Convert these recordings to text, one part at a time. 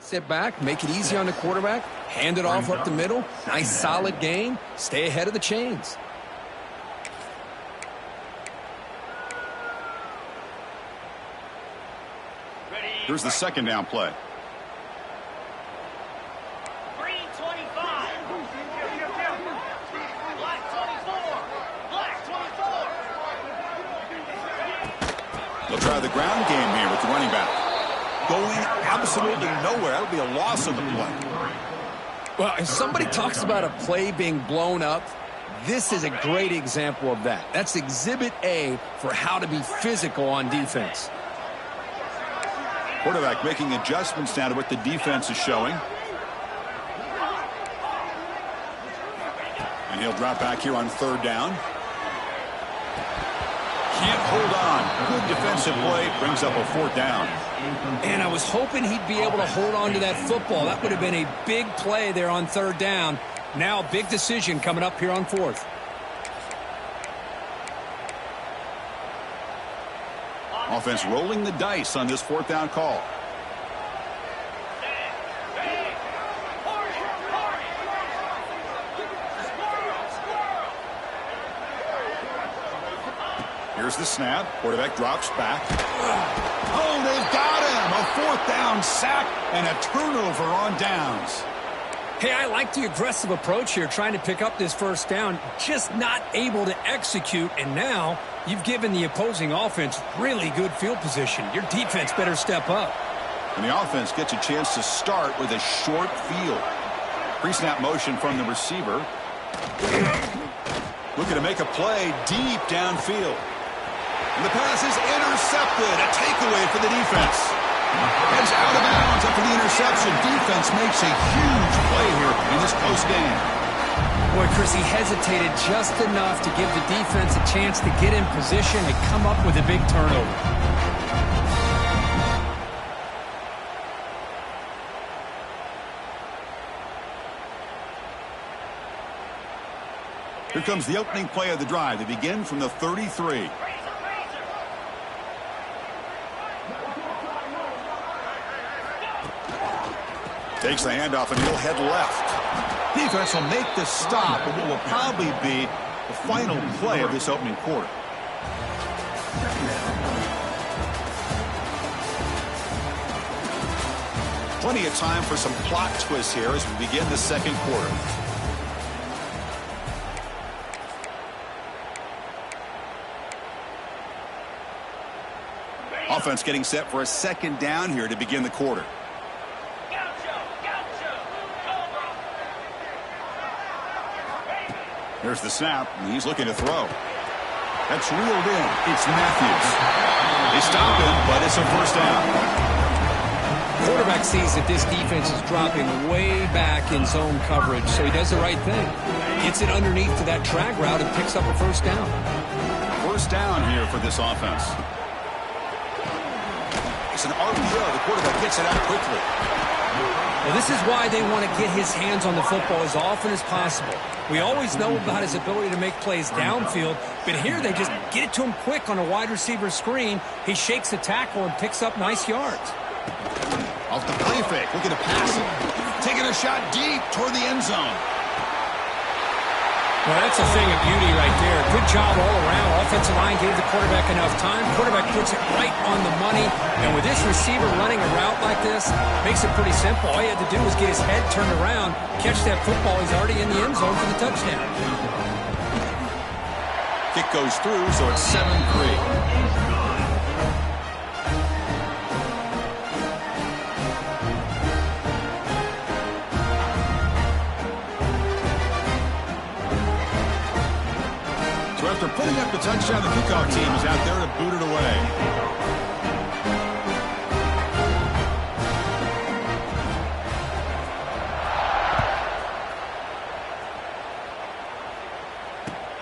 Sit back, make it easy on the quarterback, hand it off up the middle. Nice, solid game. Stay ahead of the chains. Here's the second down play. Green 25. Black 24. Black 24. They'll try the ground game here with the running back. Going absolutely nowhere. That'll be a loss on the play. Well, if somebody talks about a play being blown up, this is a great example of that. That's exhibit A for how to be physical on defense. Quarterback making adjustments now to what the defense is showing. And he'll drop back here on third down. Can't hold on. Good defensive play. Brings up a fourth down. And I was hoping he'd be able to hold on to that football. That would have been a big play there on third down. Now a big decision coming up here on fourth. Offense rolling the dice on this fourth down call. Here's the snap. Quarterback drops back. Oh, they've got him. A fourth down sack and a turnover on downs. Hey, I like the aggressive approach here, trying to pick up this first down, just not able to execute, and now you've given the opposing offense really good field position. Your defense better step up. And the offense gets a chance to start with a short field. Pre-snap motion from the receiver. Looking to make a play deep downfield. And the pass is intercepted. A takeaway for the defense. Heads out of bounds after the interception. Defense makes a huge play here in this close game. Boy, Chris, he hesitated just enough to give the defense a chance to get in position and come up with a big turnover. Here comes the opening play of the drive. They begin from the 33. Takes the handoff and he'll head left. Defense will make the stop, but what will probably be the final play of this opening quarter. Plenty of time for some plot twists here as we begin the second quarter. Offense getting set for a second down here to begin the quarter. There's the snap, and he's looking to throw. That's reeled in. It's Matthews. They stop him, but it's a first down. Quarterback sees that this defense is dropping way back in zone coverage, so he does the right thing. Gets it underneath to that drag route and picks up a first down. First down here for this offense. It's an RPO. The quarterback gets it out quickly. Well, this is why they want to get his hands on the football as often as possible. We always know about his ability to make plays downfield, but here they just get it to him quick on a wide receiver screen. He shakes the tackle and picks up nice yards. Off the play fake, looking to pass it. Taking a shot deep toward the end zone. Well, that's a thing of beauty right there. Good job all around. Offensive line gave the quarterback enough time. Quarterback puts it right on the money. And with this receiver running a route like this, makes it pretty simple. All he had to do was get his head turned around, catch that football. He's already in the end zone for the touchdown. Kick goes through, so it's 7-3. After putting up the touchdown, the kickoff team is out there to boot it away.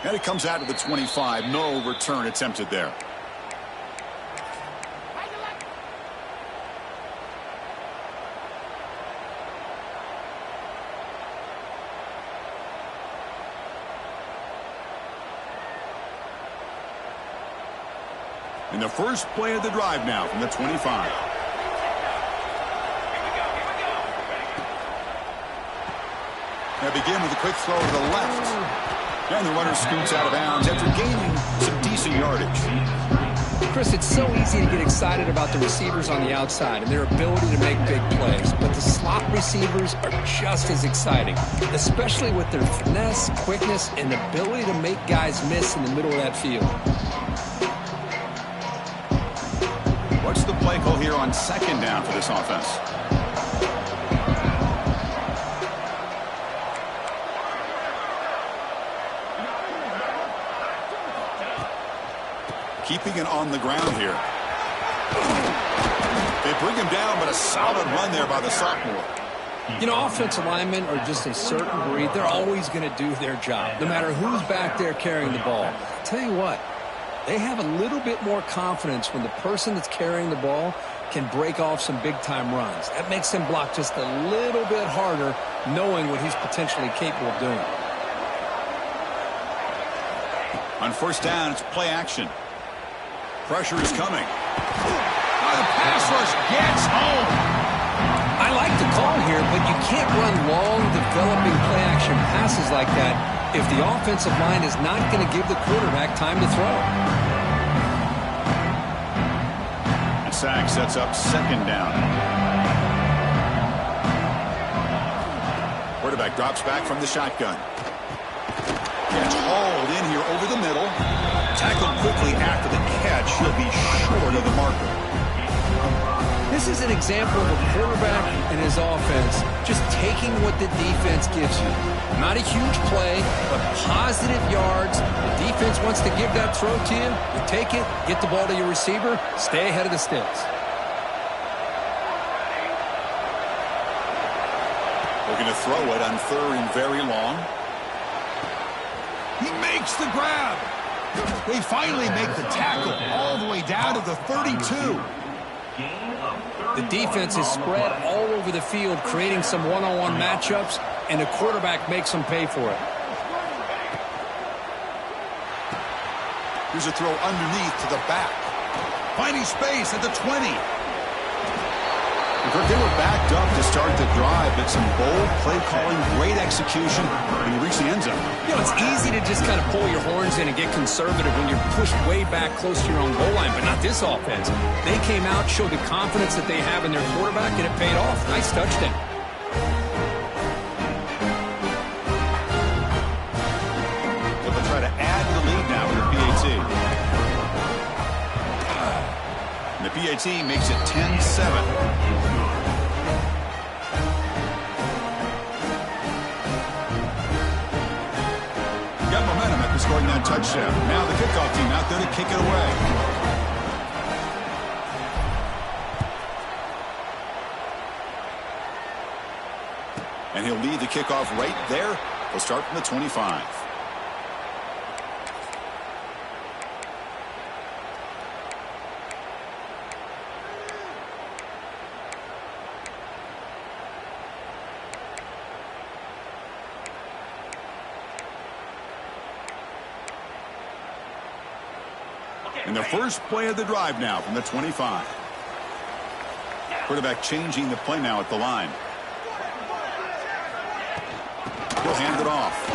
And it comes out to the 25. No return attempted there. In the first play of the drive now from the 25. They begin with a quick throw to the left. And the runner scoots out of bounds after gaining some decent yardage. Chris, it's so easy to get excited about the receivers on the outside and their ability to make big plays. But the slot receivers are just as exciting, especially with their finesse, quickness, and ability to make guys miss in the middle of that field. What's the play call here on second down for this offense? Keeping it on the ground here. They bring him down, but a solid run there by the sophomore. You know, offensive linemen are just a certain breed. They're always going to do their job, no matter who's back there carrying the ball. I'll tell you what, they have a little bit more confidence when the person that's carrying the ball can break off some big-time runs. That makes them block just a little bit harder, knowing what he's potentially capable of doing. On first down, it's play action. Pressure is coming. The pass rush gets home. I like the call here, but you can't run long, developing play-action passes like that if the offensive line is not going to give the quarterback time to throw. And sack sets up second down. Quarterback drops back from the shotgun. Catch hauled in here over the middle. Tackled quickly after the catch. He'll be short of the marker. This is an example of a quarterback and his offense just taking what the defense gives you. Not a huge play, but positive yards. The defense wants to give that throw to you. You take it, get the ball to your receiver, stay ahead of the sticks. Looking to throw it on third and very long. He makes the grab. They finally make the tackle all the way down to the 32. The defense is spread all over the field, creating some one-on-one matchups, and the quarterback makes them pay for it. Here's a throw underneath to the back. Finding space at the 20. They were backed up to start the drive, but some bold play calling, great execution, and you reach the end zone. You know, it's easy to just kind of pull your horns in and get conservative when you're pushed way back close to your own goal line, but not this offense. They came out, showed the confidence that they have in their quarterback, and it paid off. Nice touchdown. They'll try to add the lead now with the PAT. And the PAT makes it 10-7. Scoring that touchdown. Now the kickoff team out there to kick it away. And he'll lead the kickoff right there. He'll start from the 25. And the first play of the drive now from the 25. Quarterback changing the play now at the line. He'll hand it off.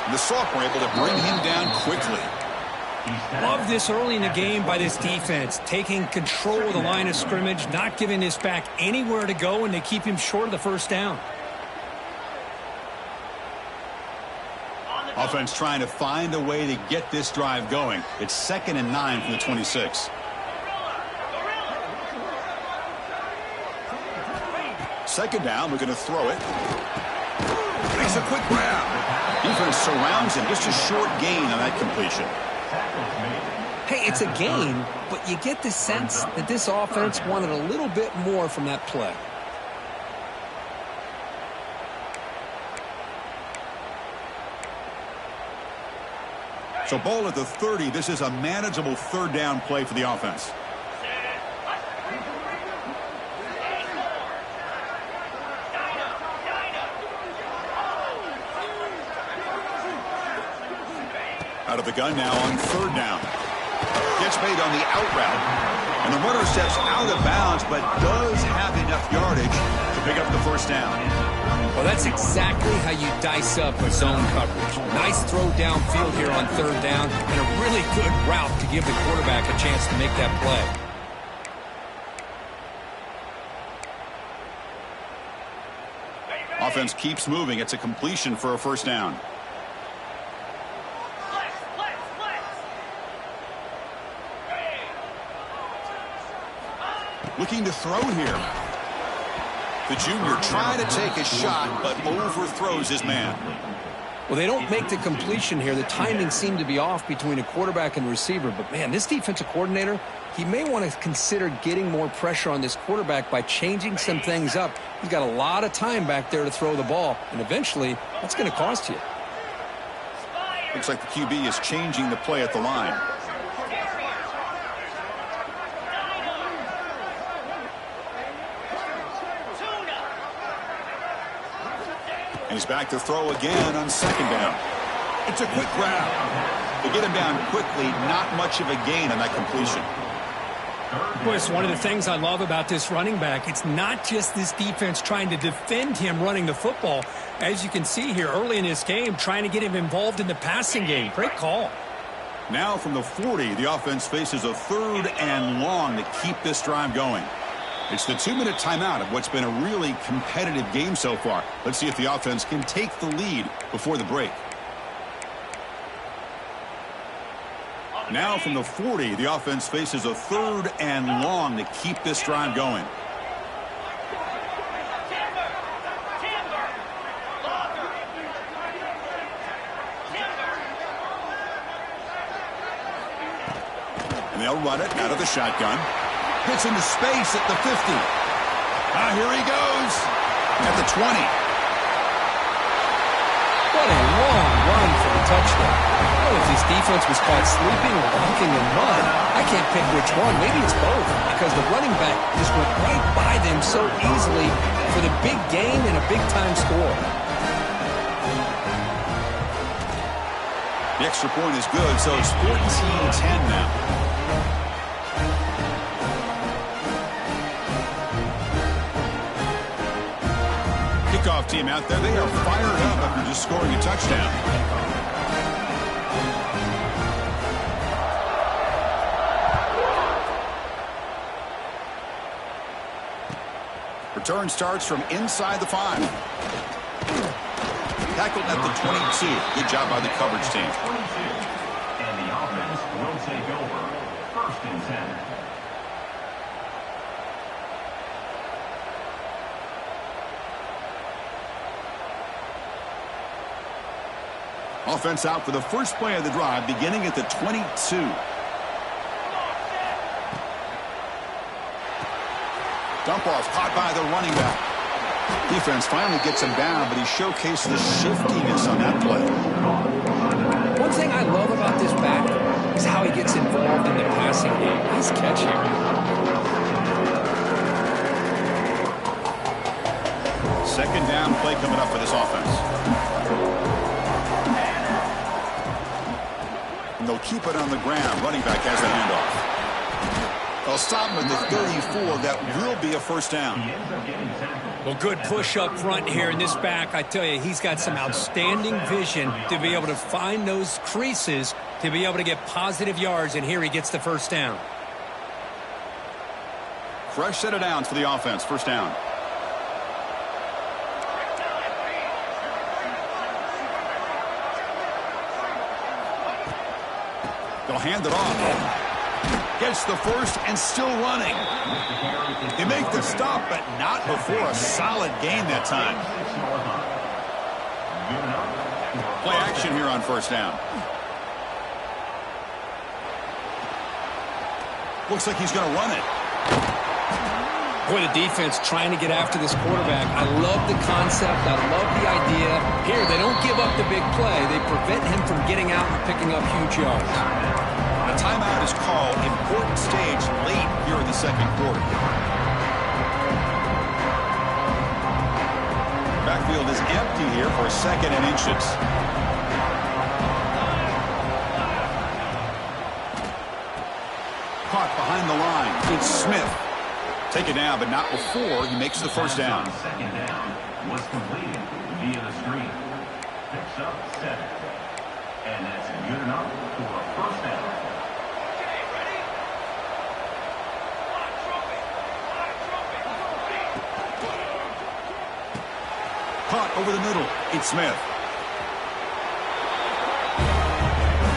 And the sophomore able to bring him down quickly. Love this early in the game by this defense, taking control of the line of scrimmage, not giving this back anywhere to go, and they keep him short of the first down. Offense trying to find a way to get this drive going. It's 2nd and 9 from the 26. Second down, we're going to throw it. Makes a quick grab. Defense surrounds him. Just a short gain on that completion. Hey, it's a gain, but you get the sense that this offense wanted a little bit more from that play. So ball at the 30. This is a manageable third down play for the offense. Out of the gun now on third down. Gets made on the out route. And the runner steps out of bounds, but does have enough yardage to pick up the first down. Well, that's exactly how you dice up a zone coverage. Nice throw downfield here on third down, and a really good route to give the quarterback a chance to make that play. Offense keeps moving. It's a completion for a first down. Looking to throw here. The junior trying to take a shot, but overthrows his man. Well, they don't make the completion here. The timing seemed to be off between a quarterback and receiver. But, man, this defensive coordinator, he may want to consider getting more pressure on this quarterback by changing some things up. He's got a lot of time back there to throw the ball, and eventually that's going to cost you. Looks like the QB is changing the play at the line. He's back to throw again on second down. It's a quick grab. They get him down quickly, not much of a gain on that completion. Well, it's one of the things I love about this running back. It's not just this defense trying to defend him running the football. As you can see here early in this game, trying to get him involved in the passing game. Great call. Now from the 40, the offense faces a 3rd and long to keep this drive going. It's the 2-minute timeout of what's been a really competitive game so far. Let's see if the offense can take the lead before the break. Now from the 40, the offense faces a 3rd and long to keep this drive going. And they'll run it out of the shotgun. Gets into space at the 50. Here he goes at the 20. What a long run for the touchdown. I don't know if this defense was caught sleeping or walking in mud. I can't pick which one. Maybe it's both, because the running back just went right by them so easily for the big gain and a big-time score. The extra point is good, so it's 14-10 now. Kickoff team out there, they are fired up after just scoring a touchdown. Return starts from inside the 5. Tackled at the 22. Good job by the coverage team. And the offense will take over. 1st and 10. Offense out for the first play of the drive, beginning at the 22. Dump off caught by the running back. Defense finally gets him down, but he showcased the shiftiness on that play. One thing I love about this back is how he gets involved in the passing game. Nice catch here. Second down play coming up for this offense. And they'll keep it on the ground. Running back has the handoff. They'll stop him at the 34. That will be a first down. Well, good push up front here in this back. I tell you, he's got some outstanding vision to be able to find those creases to be able to get positive yards, and here he gets the first down. Fresh set of downs for the offense. First down. They'll hand it off. Gets the first and still running. They make the stop, but not before a solid gain that time. Play action here on first down. Looks like he's going to run it. Boy, the defense trying to get after this quarterback. I love the concept. I love the idea. Here, they don't give up the big play. They prevent him from getting out and picking up huge yards. A timeout is called. Important stage late here in the second quarter. Backfield is empty here for 2nd and inches. Caught behind the line. It's Smith. Take it now, but not before he makes the first down. Second down was completed via the screen. Picks up 7. And that's good enough for a first down. Okay, ready? Block trophy. Caught over the middle. It's Smith.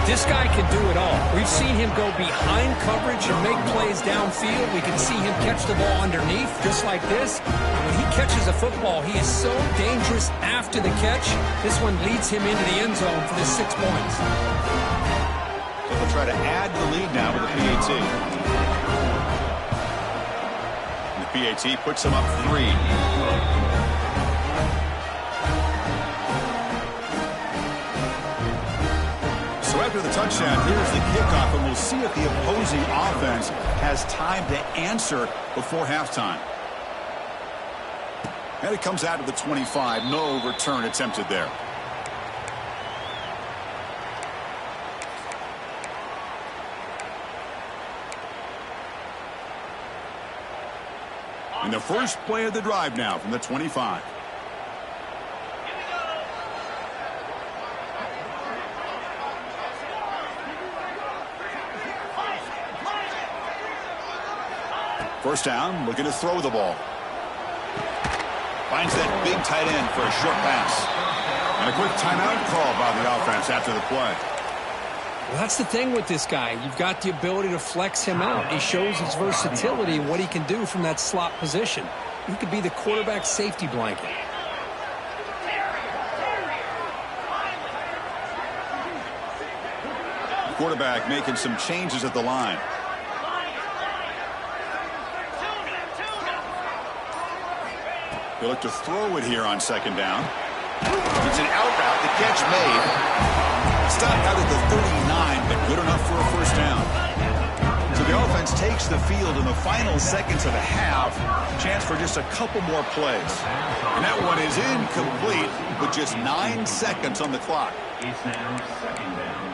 This guy can do it all. We've seen him go behind coverage and make plays downfield. We can see him catch the ball underneath, just like this. When he catches a football, he is so dangerous after the catch. This one leads him into the end zone for the 6 points. So they'll try to add to the lead now with the PAT. And the PAT puts them up 3. After the touchdown, here's the kickoff, and we'll see if the opposing offense has time to answer before halftime. And it comes out to the 25. No return attempted there. And the first play of the drive now from the 25. First down, looking to throw the ball. Finds that big tight end for a short pass. And a quick timeout call by the offense after the play. Well, that's the thing with this guy. You've got the ability to flex him out. He shows his versatility and what he can do from that slot position. He could be the quarterback safety blanket. The quarterback making some changes at the line. They look to throw it here on second down. It's an out route. The catch made. Stopped out at the 39, but good enough for a first down. So the offense takes the field in the final seconds of the half. Chance for just a couple more plays. And that one is incomplete with just 9 seconds on the clock. It's now second down.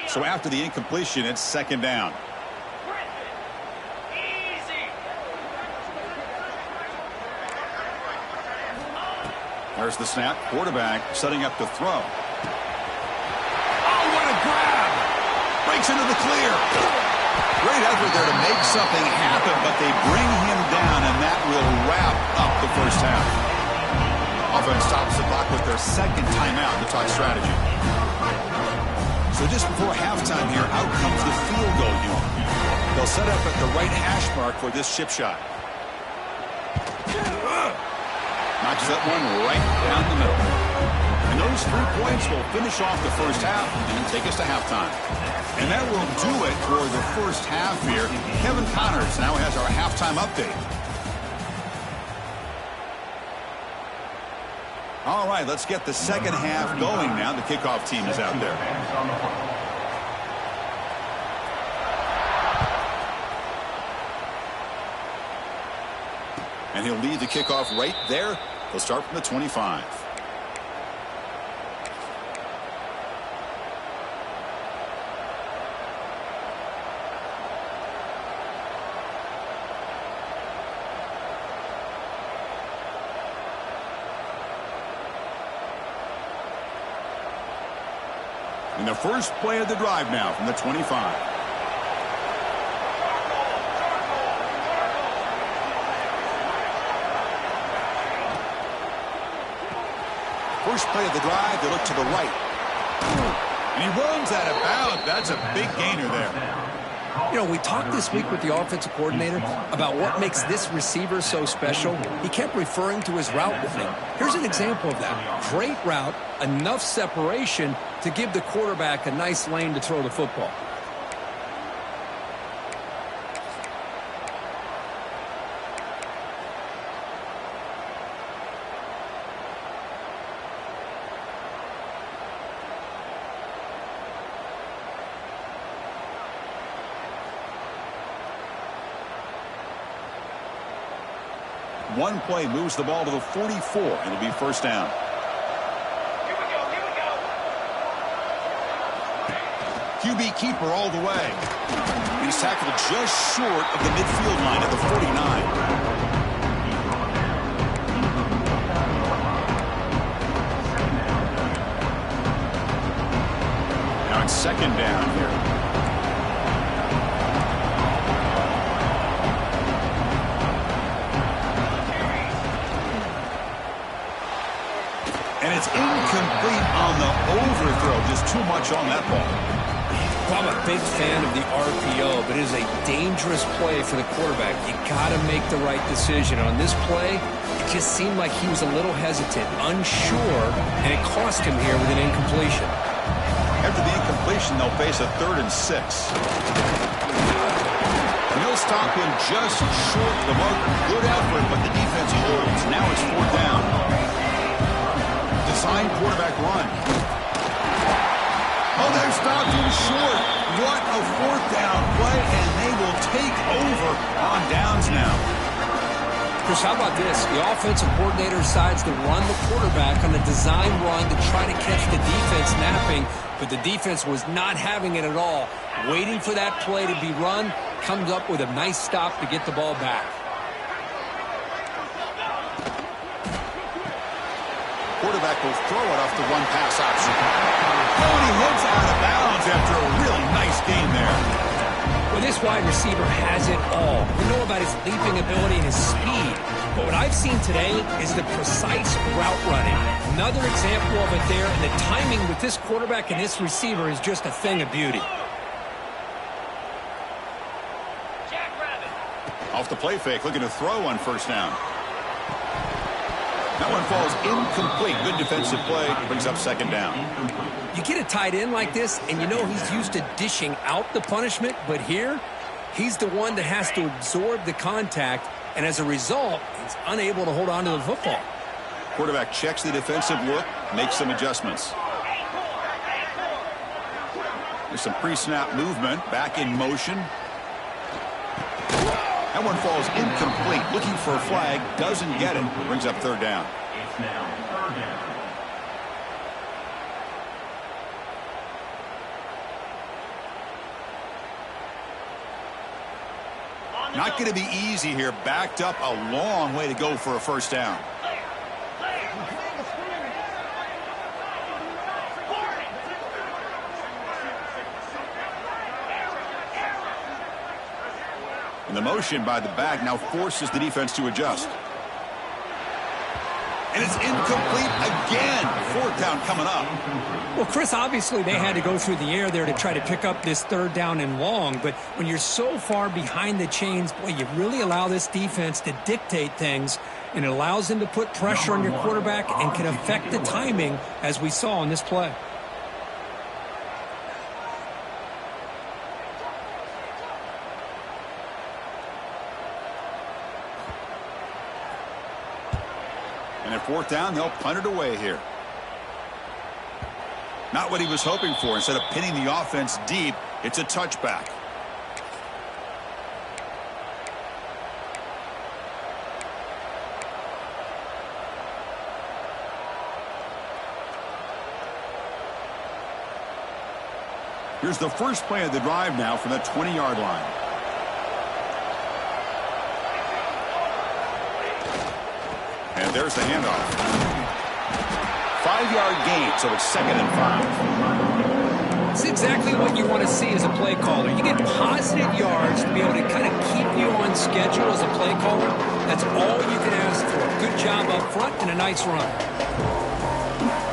So after the incompletion, it's second down. Easy. There's the snap. Quarterback setting up to throw. Oh, what a grab! Breaks into the clear. Great effort there to make something happen, but they bring him down, and that will wrap up the first half. Offense stops the clock with their second timeout to talk strategy. So just before halftime here, out comes the field goal unit. They'll set up at the right hash mark for this chip shot. Knocks that one right down the middle. And those 3 points will finish off the first half and take us to halftime. And that will do it for the first half here. Kevin Connors now has our halftime update. All right, let's get the second half going now. The kickoff team is out there. And he'll lead the kickoff right there. He'll start from the 25. And the first play of the drive now from the 25. First play of the drive, they look to the right. And he runs out of bounds. That's a big gainer there. You know, we talked this week with the offensive coordinator about what makes this receiver so special. He kept referring to his route running. Here's an example of that. Great route, enough separation to give the quarterback a nice lane to throw the football. One play moves the ball to the 44, and it'll be first down. Here we go. QB keeper all the way. He's tackled just short of the midfield line at the 49. Now it's second down here. And it's incomplete on the overthrow. Just too much on that ball. Well, I'm a big fan of the RPO, but it is a dangerous play for the quarterback. You got to make the right decision. On this play, it just seemed like he was a little hesitant, unsure, and it cost him here with an incompletion. After the incompletion, they'll face a 3rd and 6. And they'll stop him just short of the marker. Good effort, but the defense holds. Now it's 4th down. Design quarterback run. Oh, they've stopped him short. What a 4th down play, and they will take over on downs now. Chris, how about this? The offensive coordinator decides to run the quarterback on a design run to try to catch the defense napping, but the defense was not having it at all. Waiting for that play to be run, comes up with a nice stop to get the ball back. Quarterback will throw it off the one pass option. Oh, and he hits out of bounds after a really nice game there. Well, this wide receiver has it all. We know about his leaping ability and his speed, but what I've seen today is the precise route running. Another example of it there, and the timing with this quarterback and this receiver is just a thing of beauty. Off the play fake, looking to throw on 1st down. That one falls incomplete. Good defensive play. Brings up 2nd down. You get a tight end like this, and you know he's used to dishing out the punishment, but here, he's the one that has to absorb the contact, and as a result, he's unable to hold on to the football. Quarterback checks the defensive look, makes some adjustments. There's some pre-snap movement, back in motion. That one falls incomplete. Looking for a flag, doesn't get it. Brings up 3rd down. It's now 3rd down. Not going to be easy here. Backed up a long way to go for a 1st down. And the motion by the back now forces the defense to adjust. And it's incomplete again. 4th down coming up. Well, Chris, obviously they had to go through the air there to try to pick up this 3rd down and long, but when you're so far behind the chains, boy, you really allow this defense to dictate things, and it allows them to put pressure on your quarterback and can affect the timing, as we saw on this play. And at 4th down, they'll punt it away here. Not what he was hoping for. Instead of pinning the offense deep, it's a touchback. Here's the first play of the drive now from the 20-yard line. And there's the handoff. 5-yard gain, so it's 2nd and 5. It's exactly what you want to see as a play caller. You get positive yards to be able to kind of keep you on schedule as a play caller. That's all you can ask for. Good job up front and a nice run.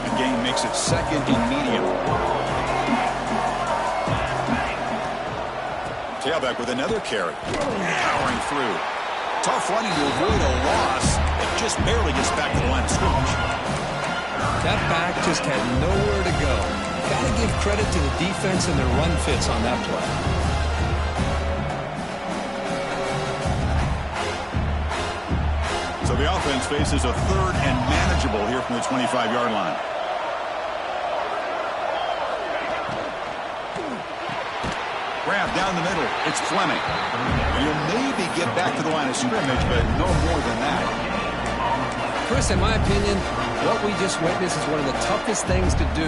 The gain makes it 2nd and medium. Tailback with another carry. Powering through. Tough running to avoid a loss. It just barely gets back to the line of scrimmage. That back just had nowhere to go. Got to give credit to the defense and their run fits on that play. So the offense faces a 3rd and manageable here from the 25-yard line. Grab down the middle. It's Fleming. And you'll maybe get back to the line of scrimmage, but no more than that. Chris, in my opinion, what we just witnessed is one of the toughest things to do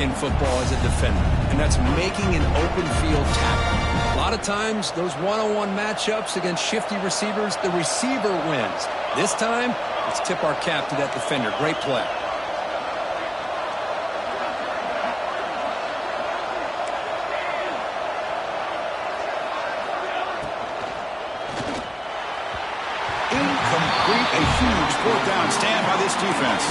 in football as a defender, and that's making an open field tackle. A lot of times, those one-on-one matchups against shifty receivers, the receiver wins. This time, let's tip our cap to that defender. Great play. A huge fourth down stand by this defense.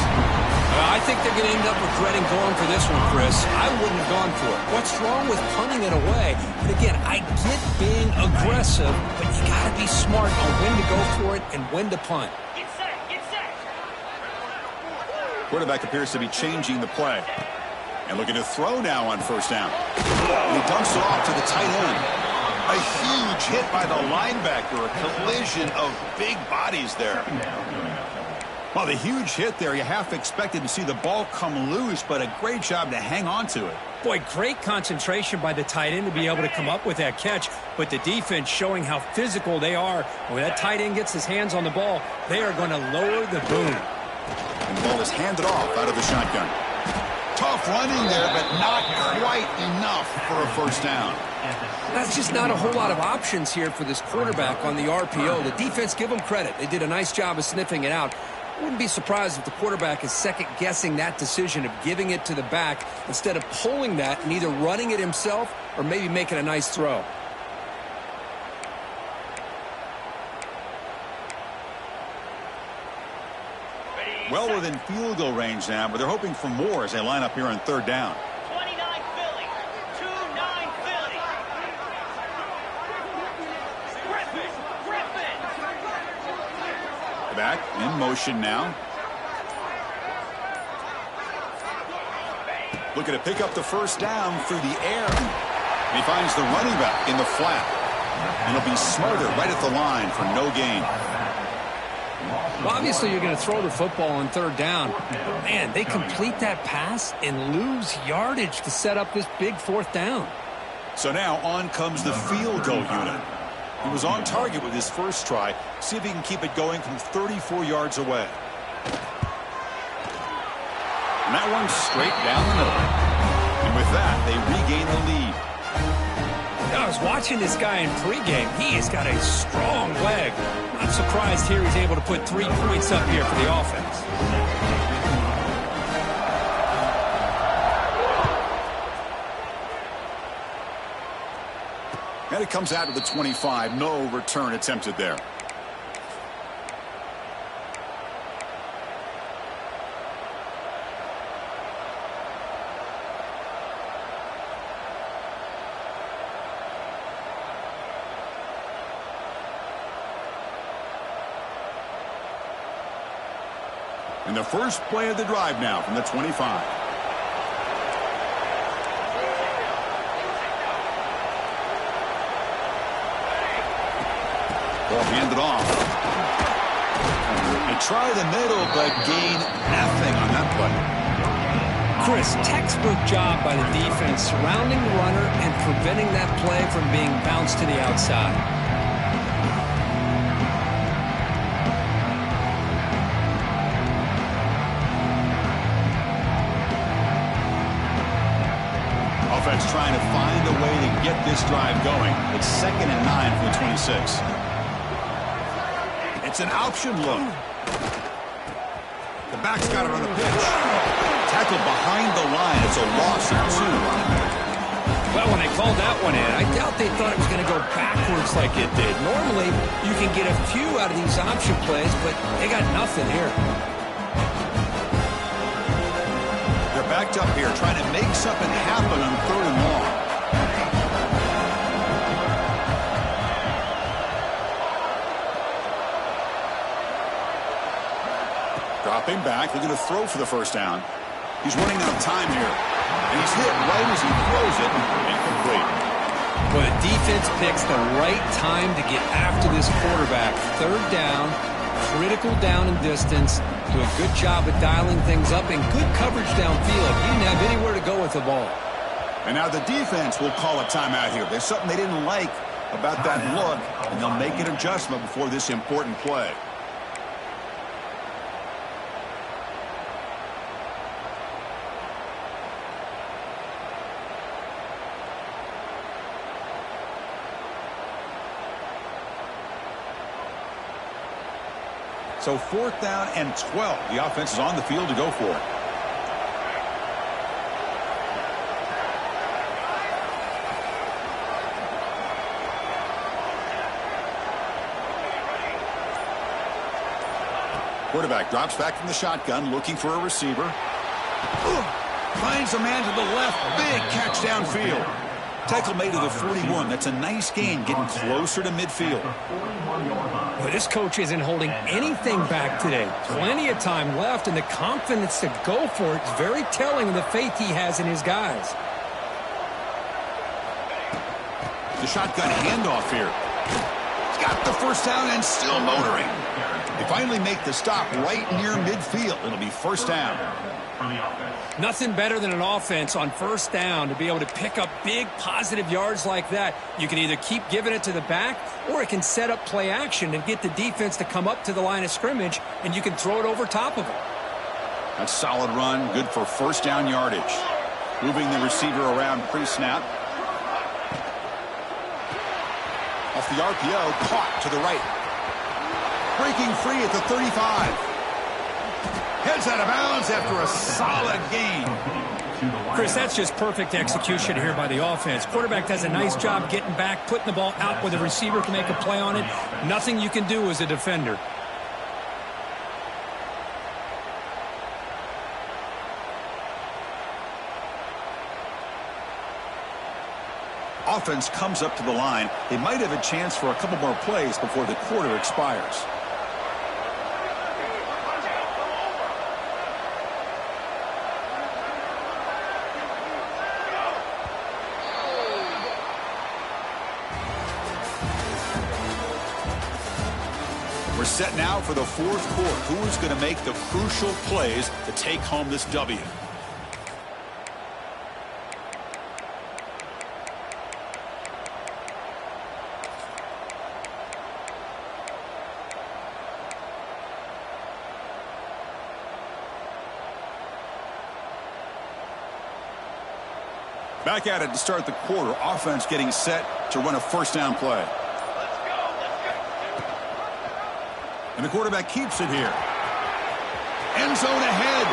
I think they're going to end up regretting going for this one, Chris. I wouldn't have gone for it. What's wrong with punting it away? And again, I get being aggressive, but you got to be smart on when to go for it and when to punt. Get set, get set. Quarterback appears to be changing the play. And looking to throw now on first down. And he dumps it off to the tight end. A huge hit by the linebacker. A collision of big bodies there. Well, the huge hit there, you half expected to see the ball come loose, but a great job to hang on to it. Boy, great concentration by the tight end to be able to come up with that catch, but the defense showing how physical they are. When that tight end gets his hands on the ball, they are going to lower the boom. And the ball is handed off out of the shotgun. Tough running there, but not quite enough for a first down. That's just not a whole lot of options here for this quarterback on the RPO. The defense, give them credit. They did a nice job of sniffing it out. I wouldn't be surprised if the quarterback is second-guessing that decision of giving it to the back instead of pulling that and either running it himself or maybe making a nice throw. Well within field goal range now, but they're hoping for more as they line up here on third down. 29 Philly. 2-9 Philly. Griffin. Back in motion now. Looking to pick up the first down through the air. And he finds the running back in the flat. And it'll be Smarter right at the line for no gain. Well, obviously, you're going to throw the football on third down. Man, they complete that pass and lose yardage to set up this big fourth down. So now on comes the field goal unit. He was on target with his first try. See if he can keep it going from 34 yards away. And that one's straight down the middle. And with that, they regain the lead. I was watching this guy in pregame. He has got a strong leg. Not surprised here he's able to put 3 points up here for the offense. And it comes out to the 25. No return attempted there. And the first play of the drive now from the 25. Ball handed off. They try the middle, but gain nothing on that play. Chris, textbook job by the defense surrounding the runner and preventing that play from being bounced to the outside. Offense trying to find a way to get this drive going. It's 2nd and 9 from the 26. It's an option look. The back's got it on the pitch. Tackled behind the line. It's a loss of 2. Well, when they called that one in, I doubt they thought it was going to go backwards like it did. Normally, you can get a few out of these option plays, but they got nothing here. Backed up here, trying to make something happen on 3rd and long. Dropping back, looking to throw for the first down. He's running out of time here. And he's hit right as he throws it. Incomplete. Well, the defense picks the right time to get after this quarterback. 3rd down, critical down and distance. Do a good job of dialing things up and good coverage downfield. He didn't have anywhere to go with the ball. And now the defense will call a timeout here. There's something they didn't like about that look, and they'll make an adjustment before this important play. So 4th down and 12. The offense is on the field to go for it. Quarterback drops back from the shotgun, looking for a receiver. Finds a man to the left. Big catch downfield. Tackle made to the 41. That's a nice gain, getting closer to midfield. Well, this coach isn't holding anything back today. Plenty of time left, and the confidence to go for it is very telling of the faith he has in his guys. The shotgun handoff here. He's got the first down and still motoring. They finally make the stop right near midfield. It'll be 1st down. Nothing better than an offense on 1st down to be able to pick up big positive yards like that. You can either keep giving it to the back, or it can set up play action and get the defense to come up to the line of scrimmage, and you can throw it over top of them. That's a solid run, good for 1st down yardage. Moving the receiver around pre-snap. Off the RPO, caught to the right. Breaking free at the 35. Heads out of bounds after a solid gain. Chris, that's just perfect execution here by the offense. Quarterback does a nice job getting back, putting the ball out where the receiver can make a play on it. Nothing you can do as a defender. Offense comes up to the line. They might have a chance for a couple more plays before the quarter expires. We're set now for the 4th quarter. Who is going to make the crucial plays to take home this W? Back at it to start the quarter. Offense getting set to run a 1st down play. And the quarterback keeps it here. End zone ahead.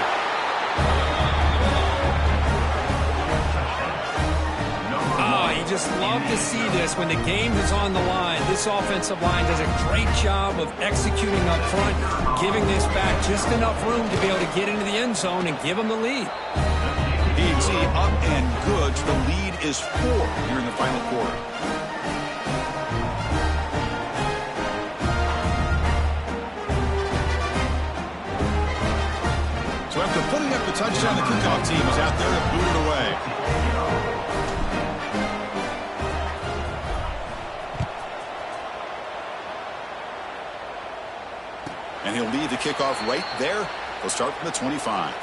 You just love to see this when the game is on the line. This offensive line does a great job of executing up front, giving this back just enough room to be able to get into the end zone and give them the lead. DT up and good. The lead is 4 here in the final quarter. So after putting up the touchdown, the kickoff team is out there to boot it away. And he'll lead the kickoff right there. He'll start from the 25.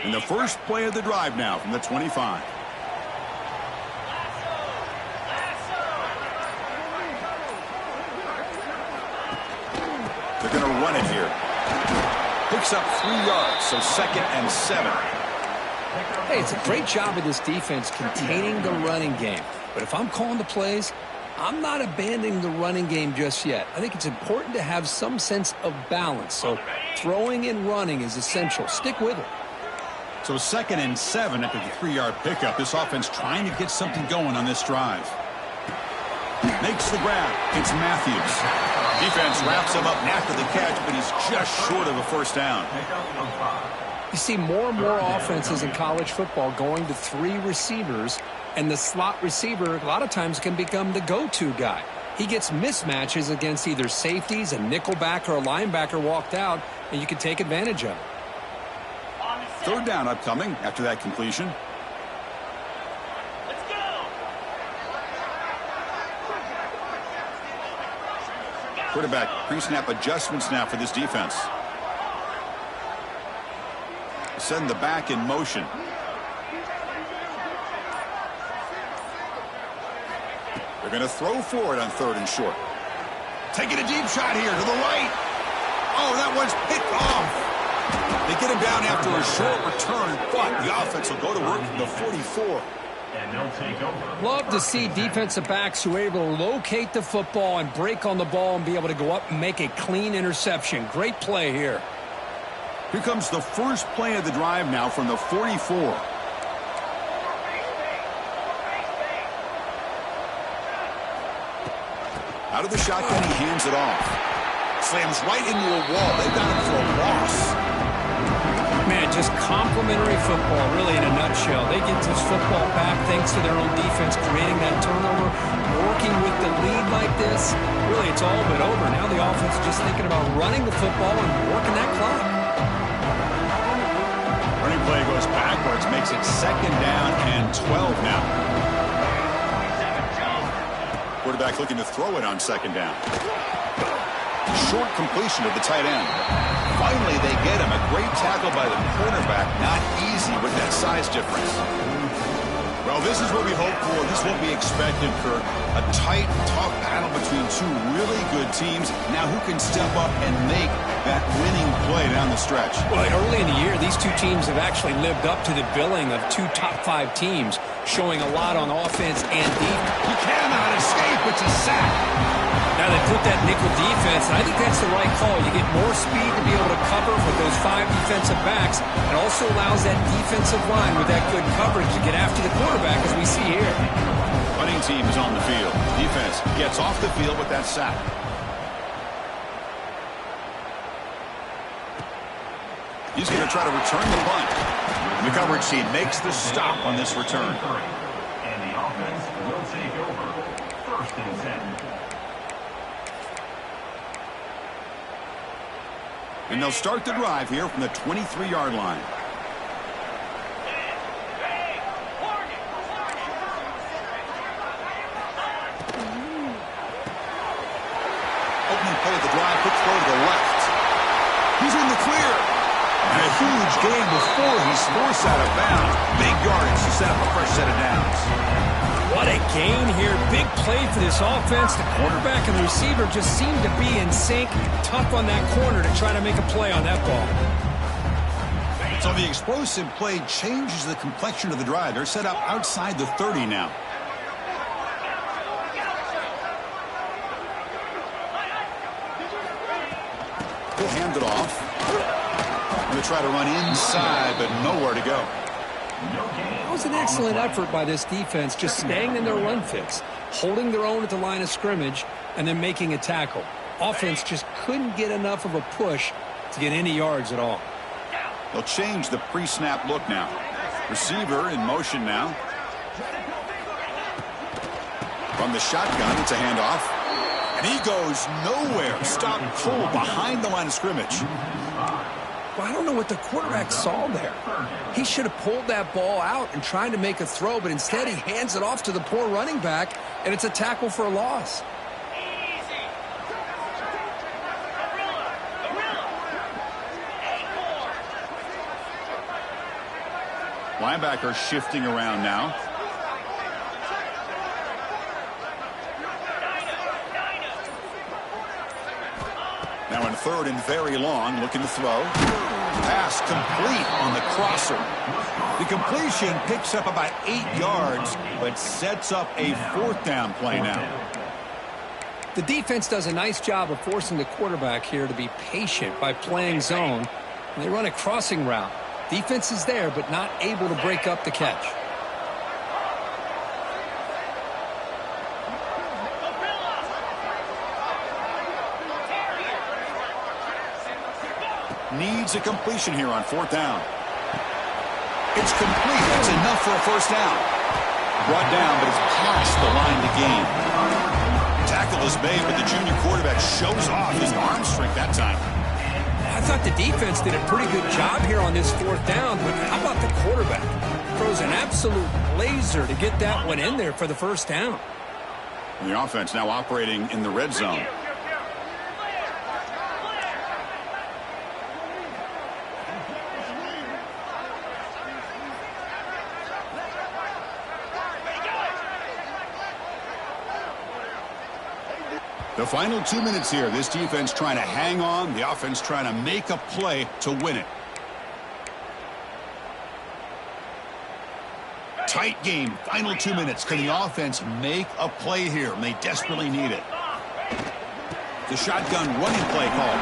In the first play of the drive now from the 25. They're going to run it here. Picks up 3 yards, so 2nd and 7. Hey, it's a great job of this defense containing the running game. But if I'm calling the plays, I'm not abandoning the running game just yet. I think it's important to have some sense of balance. So throwing and running is essential. Stick with it. So 2nd and 7 after the 3-yard pickup. This offense trying to get something going on this drive. Makes the grab. It's Matthews. Defense wraps him up after the catch, but he's just short of a 1st down. You see more and more offenses in college football going to 3 receivers, and the slot receiver a lot of times can become the go-to guy. He gets mismatches against either safeties, a nickelback, or a linebacker walked out, and you can take advantage of it. 3rd down upcoming after that completion. Let's go. Quarterback pre-snap adjustments now for this defense. Send the back in motion. They're going to throw for it on 3rd and short. Taking a deep shot here to the right. Oh, that one's picked off. They get him down after a short return, but the offense will go to work from the 44. And they'll take over. Love to see defensive backs who are able to locate the football and break on the ball and be able to go up and make a clean interception. Great play here. Here comes the first play of the drive now from the 44. Out of the shotgun, he hands it off. Slams right into a wall. They've got him for a loss. Man, just complimentary football, really, in a nutshell. They get this football back thanks to their own defense, creating that turnover, working with the lead like this. Really, it's all but over. Now the offense is just thinking about running the football and working that clock. Running play goes backwards, makes it 2nd down and 12 now. Quarterback looking to throw it on 2nd down. Short completion to the tight end. Finally, they get him. A great tackle by the cornerback. Not easy with that size difference. Well, this is what we hope for. This is what we expected, Kirk. A tight, tough battle between two really good teams. Now, who can step up and make that winning play down the stretch? Well, early in the year, these two teams have actually lived up to the billing of two top 5 teams, showing a lot on offense and defense. He cannot escape. It's a sack. Now they put that nickel defense, and I think that's the right call. You get more speed to be able to cover with those 5 defensive backs. It also allows that defensive line with that good coverage to get after the quarterback, as we see here. Punting team is on the field. Defense gets off the field with that sack. He's going to try to return the punt. The coverage team makes the stop on this return. And the offense will take over. 1st and 10. And they'll start the drive here from the 23-yard line. Opening play of the drive, quick throw to the left. He's in the clear. And a huge gain before he's forced out of bounds. Big yardage to set up a fresh set of downs. What a gain here. Big play for this offense. The quarterback and the receiver just seem to be in sync. Tough on that corner to try to make a play on that ball. So the explosive play changes the complexion of the drive. They're set up outside the 30 now. He'll hand it off. Going to try to run inside, but nowhere to go. That was an excellent effort by this defense, just staying in their run fix, holding their own at the line of scrimmage, and then making a tackle. Offense just couldn't get enough of a push to get any yards at all. They'll change the pre-snap look now. Receiver in motion now. From the shotgun, it's a handoff. And he goes nowhere. Stop cold behind the line of scrimmage. Well, I don't know what the quarterback saw there. He should have pulled that ball out and tried to make a throw, but instead he hands it off to the poor running back, and it's a tackle for a loss. Linebacker shifting around now. Now in 3rd and very long, looking to throw. Pass complete on the crosser. The completion picks up about 8 yards, but sets up a 4th down play now. The defense does a nice job of forcing the quarterback here to be patient by playing zone. And they run a crossing route. Defense is there, but not able to break up the catch. Needs a completion here on 4th down. It's complete. That's enough for a 1st down. Brought down, but it's past the line to gain. Tackle is made, but the junior quarterback shows off his arm strength that time. I thought the defense did a pretty good job here on this 4th down, but how about the quarterback? Throws an absolute laser to get that one in there for the 1st down. And the offense now operating in the red zone. The final 2 minutes here. This defense trying to hang on. The offense trying to make a play to win it. Tight game. Final 2 minutes. Can the offense make a play here? And they desperately need it. The shotgun running play call.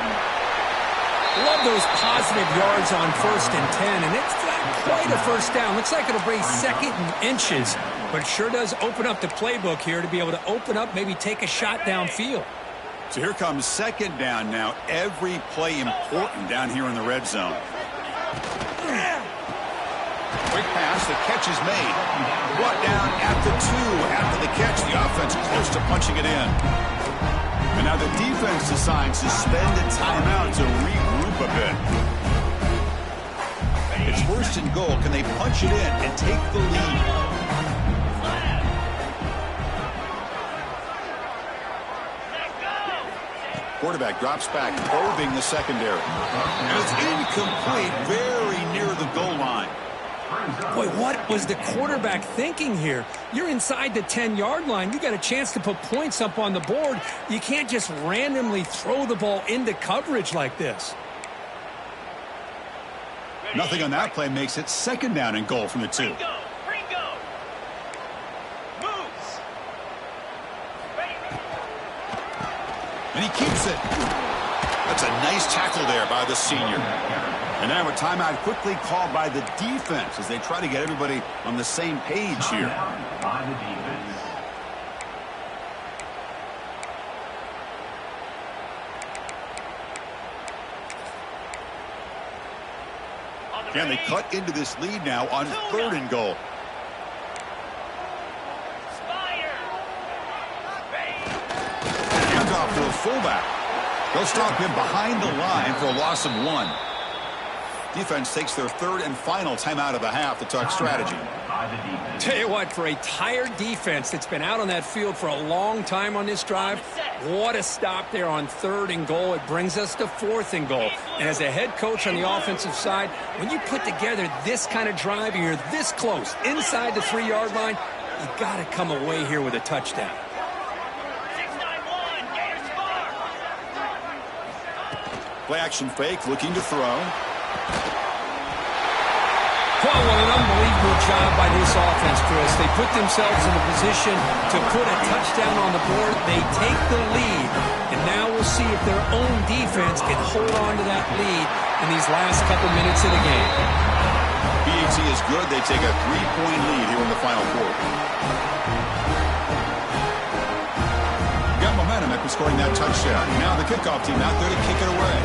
Love those positive yards on 1st and 10, and it's not quite a first down. Looks like it'll be 2nd and inches, but it sure does open up the playbook here to be able to open up, maybe take a shot downfield. So here comes 2nd down now. Every play important down here in the red zone. Quick pass, the catch is made. Brought down at the 2. After the catch, the offense close to punching it in. And now the defense decides to spend a timeout to regroup a bit. It's 1st and goal. Can they punch it in and take the lead? Quarterback drops back, probing the secondary. And it's incomplete, very near the goal line. Boy, what was the quarterback thinking here? You're inside the 10-yard line. You got a chance to put points up on the board. You can't just randomly throw the ball into coverage like this. Nothing on that play makes it 2nd down and goal from the 2. Ringo. Moves. And he keeps it. That's a nice tackle there by the senior. And now a timeout quickly called by the defense as they try to get everybody on the same page here. By the defense. Can they cut into this lead now on 3rd and goal? Handoff to a fullback. They'll stop him behind the line for a loss of 1. Defense takes their 3rd and final timeout of the half to talk strategy. Tell you what, for a tired defense that's been out on that field for a long time on this drive, what a stop there on 3rd and goal. It brings us to 4th and goal. And as a head coach on the offensive side, when you put together this kind of drive and you're this close inside the 3-yard line, you got to come away here with a touchdown. 6-9-1, Gators score. Play action fake, looking to throw. Well, what an unbelievable job by this offense, Chris. They put themselves in a position to put a touchdown on the board. They take the lead, and now we'll see if their own defense can hold on to that lead in these last couple minutes of the game. BAT is good. They take a 3-point lead here in the final quarter. Got momentum after scoring that touchdown. Now the kickoff team out there to kick it away.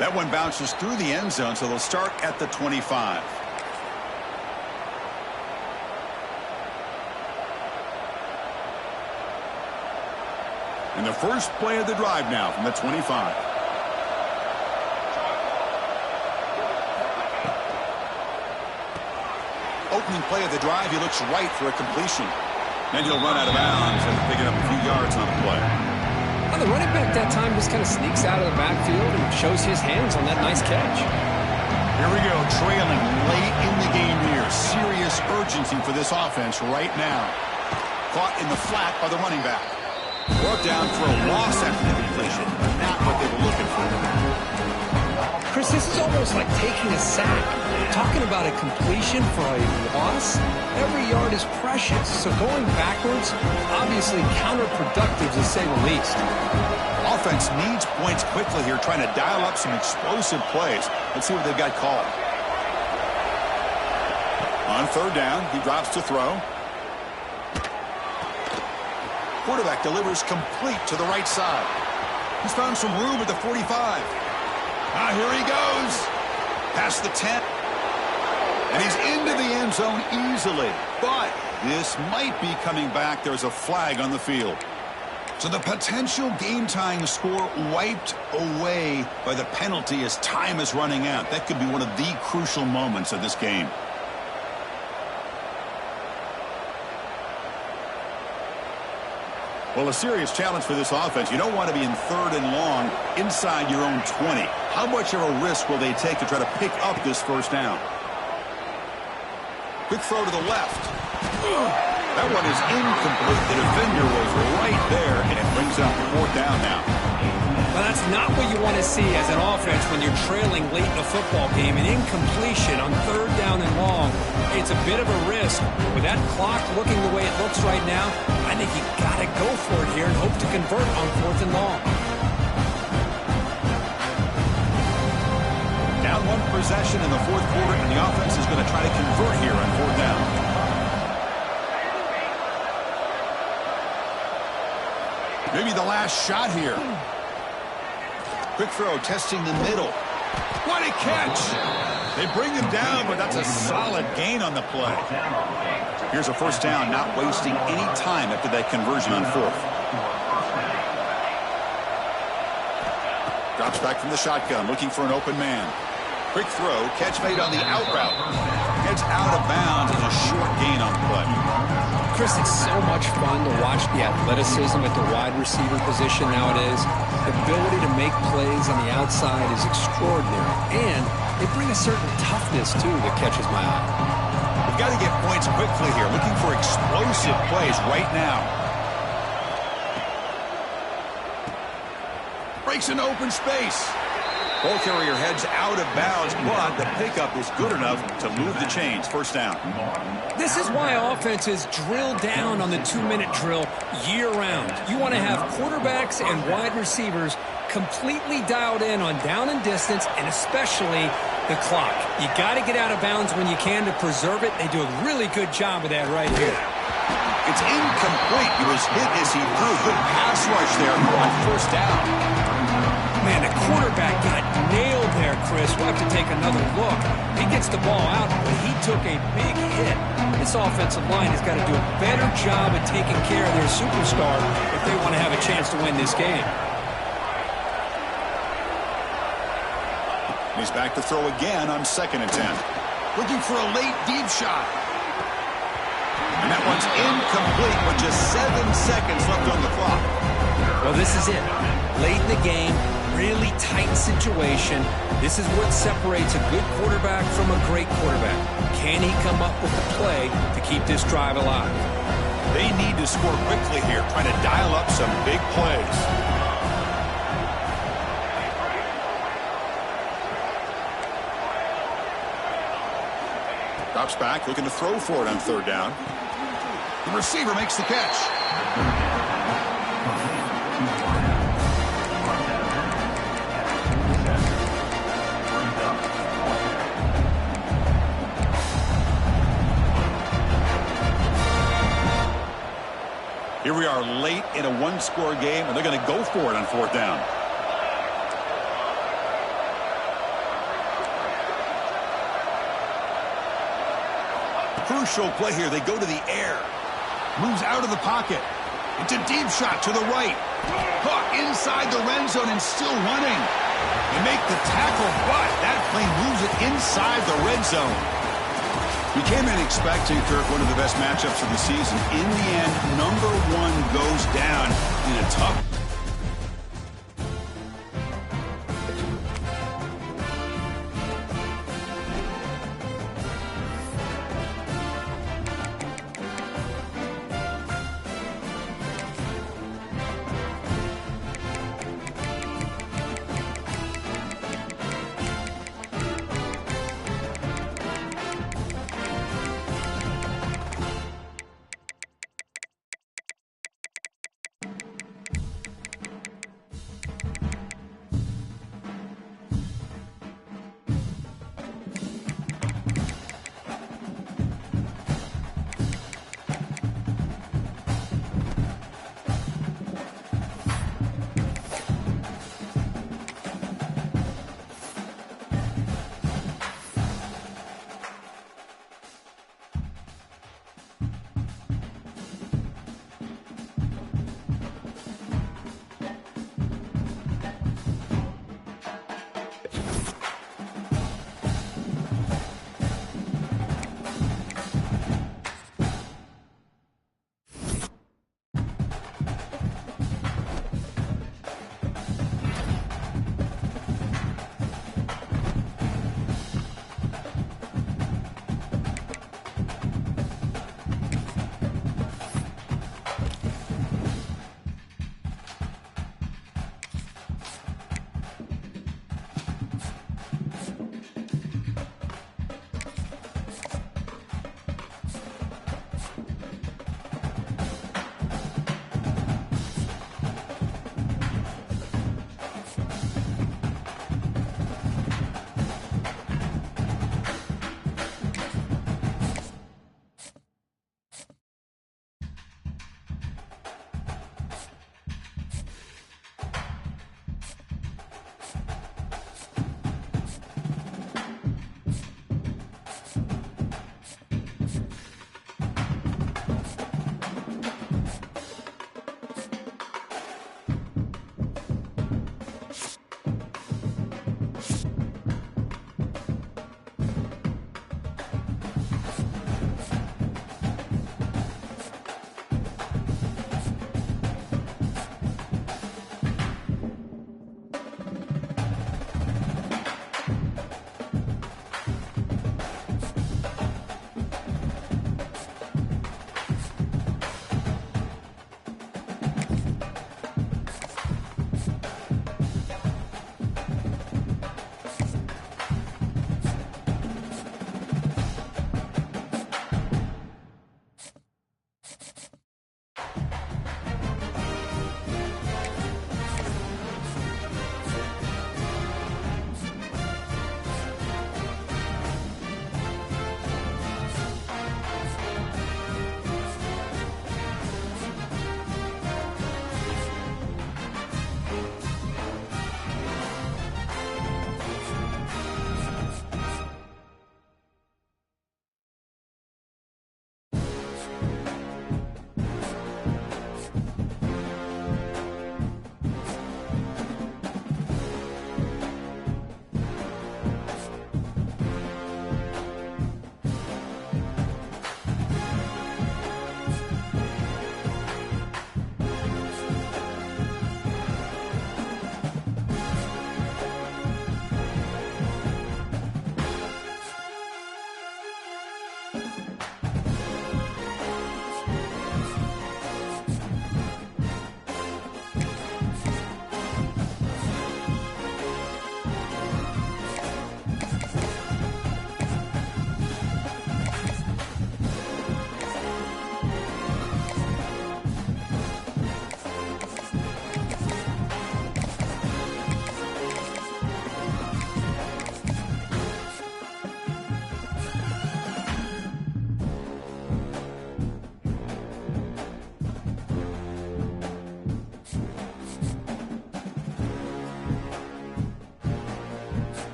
That one bounces through the end zone, so they'll start at the 25. And the first play of the drive now from the 25. Opening play of the drive, he looks right for a completion. Then he'll run out of bounds after picking up a few yards on the play. Well, the running back that time just kind of sneaks out of the backfield and shows his hands on that nice catch. Here we go, trailing late in the game here. Serious urgency for this offense right now. Caught in the flat by the running back. Brought down for a loss after the completion. Not what they were looking for. Chris, this is almost like taking a sack. Talking about a completion for a loss, every yard is precious. So going backwards, obviously counterproductive to say the least. Offense needs points quickly here, trying to dial up some explosive plays. Let's see what they've got called. On 3rd down, he drops to throw. Quarterback delivers complete to the right side. He's found some room at the 45. Here he goes. Past the 10. And he's into the end zone easily. But this might be coming back. There's a flag on the field. So the potential game-tying score wiped away by the penalty as time is running out. That could be one of the crucial moments of this game. Well, a serious challenge for this offense. You don't want to be in 3rd and long inside your own 20. How much of a risk will they take to try to pick up this first down? Quick throw to the left. That one is incomplete. The defender was right there, and it brings up 4th down now. Well, that's not what you want to see as an offense when you're trailing late in a football game. An incompletion on 3rd down and long. It's a bit of a risk. With that clock looking the way it looks right now, I think you got to go for it here and hope to convert on 4th and long. Down 1 possession in the 4th quarter, and the offense is going to try to convert here on 4th down. Maybe the last shot here. Quick throw, testing the middle. What a catch! They bring him down, but that's a solid gain on the play. Here's a 1st down, not wasting any time after that conversion on 4th. Drops back from the shotgun, looking for an open man. Quick throw, catch made on the out route. Heads out of bounds as a short gain on the play. Chris, it's so much fun to watch the athleticism at the wide receiver position nowadays. The ability to make plays on the outside is extraordinary, and they bring a certain toughness, too, that catches my eye. We've got to get points quickly here, looking for explosive plays right now. Breaks an open space. Ball carrier heads out of bounds, but the pickup is good enough to move the chains. 1st down. This is why offenses drill down on the 2-minute drill year-round. You want to have quarterbacks and wide receivers completely dialed in on down and distance, and especially the clock. You got to get out of bounds when you can to preserve it. They do a really good job of that right here. It's incomplete. He was hit as he threw. Good pass rush there on 1st down. Man, the quarterback got nailed there, Chris. We'll have to take another look. He gets the ball out, but he took a big hit. This offensive line has got to do a better job at taking care of their superstar if they want to have a chance to win this game. He's back to throw again on 2nd and 10. Looking for a late deep shot. And that one's incomplete with just 7 seconds left on the clock. Well, this is it. Late in the game, really tight situation. This is what separates a good quarterback from a great quarterback. Can he come up with the play to keep this drive alive? They need to score quickly here, trying to dial up some big plays. Drops back, looking to throw for it on 3rd down. The receiver makes the catch. Here we are late in a 1-score game, and they're going to go for it on 4th down. Crucial play here. They go to the air. Moves out of the pocket. It's a deep shot to the right. Caught inside the end zone and still running. They make the tackle, but that play moves it inside the red zone. We came in expecting, Kirk, one of the best matchups of the season. In the end, number 1 goes down in a tough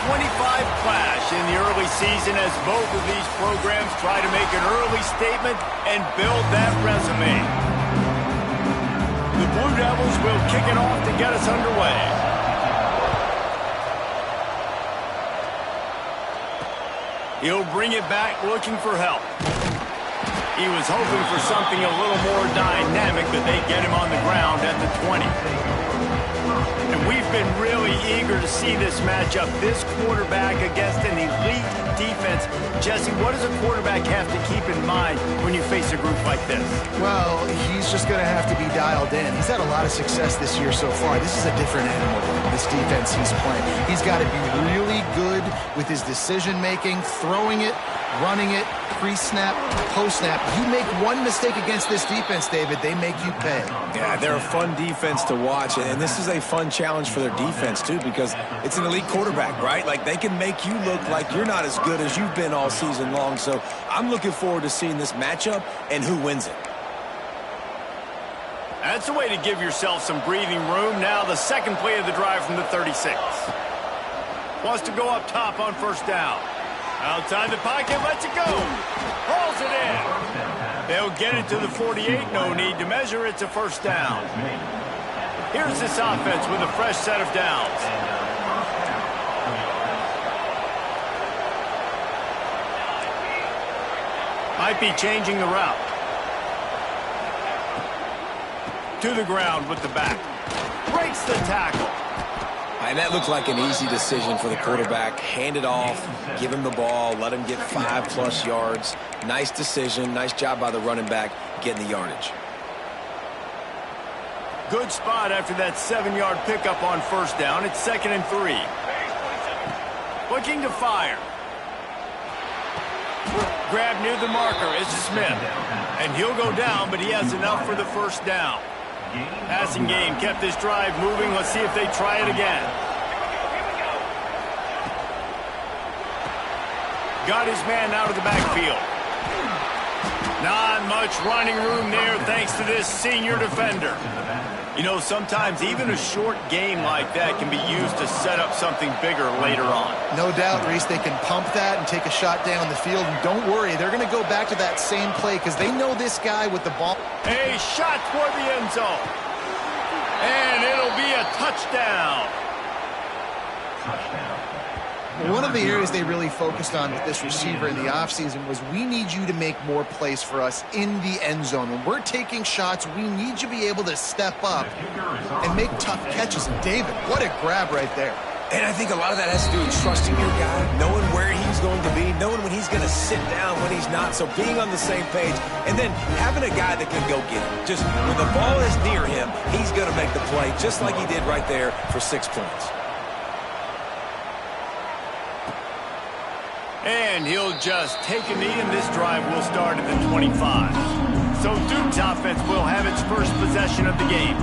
clash in the early season as both of these programs try to make an early statement and build that resume. The Blue Devils will kick it off to get us underway. He'll bring it back looking for help. He was hoping for something a little more dynamic, but they get him on the ground at the 20. And we've been really eager to see this matchup. This quarterback against an elite defense. Jesse, what does a quarterback have to keep in mind when you face a group like this? Well, he's just going to have to be dialed in. He's had a lot of success this year so far. This is a different animal, this defense he's playing. He's got to be really good with his decision-making, throwing it, running it, pre-snap, post-snap. You make one mistake against this defense, David, they make you pay. Yeah, they're a fun defense to watch, and this is a fun challenge for their defense, too, because it's an elite quarterback, right? Like, they can make you look like you're not as good as you've been all season long, so I'm looking forward to seeing this matchup and who wins it. That's a way to give yourself some breathing room. Now the second play of the drive from the 36. Wants to go up top on first down. Outside the pocket, lets it go. Hauls it in. They'll get it to the 48. No need to measure. It's a first down. Here's this offense with a fresh set of downs. Might be changing the route. To the ground with the back. Breaks the tackle. And that looked like an easy decision for the quarterback. Hand it off, give him the ball, let him get 5+ yards. Nice decision. Nice job by the running back getting the yardage. Good spot after that 7-yard pickup on first down. It's 2nd and 3. Looking to fire. Grab near the marker is Smith. And he'll go down, but he has enough for the first down. Passing game kept this drive moving. Let's see if they try it again. Got his man out of the backfield. Not much running room there thanks to this senior defender. You know, sometimes even a short game like that can be used to set up something bigger later on. No doubt, Reese, they can pump that and take a shot down the field. And don't worry, they're going to go back to that same play because they know this guy with the ball. A shot toward the end zone. And it'll be a touchdown. One of the areas they really focused on with this receiver in the offseason was we need you to make more plays for us in the end zone. When we're taking shots, we need you to be able to step up and make tough catches. And David, what a grab right there. And I think a lot of that has to do with trusting your guy, knowing where he's going to be, knowing when he's going to sit down, when he's not. So being on the same page, and then having a guy that can go get it. Just when the ball is near him, he's going to make the play, just like he did right there for 6 points. And he'll just take a knee, and this drive will start at the 25. So Duke's offense will have its first possession of the game.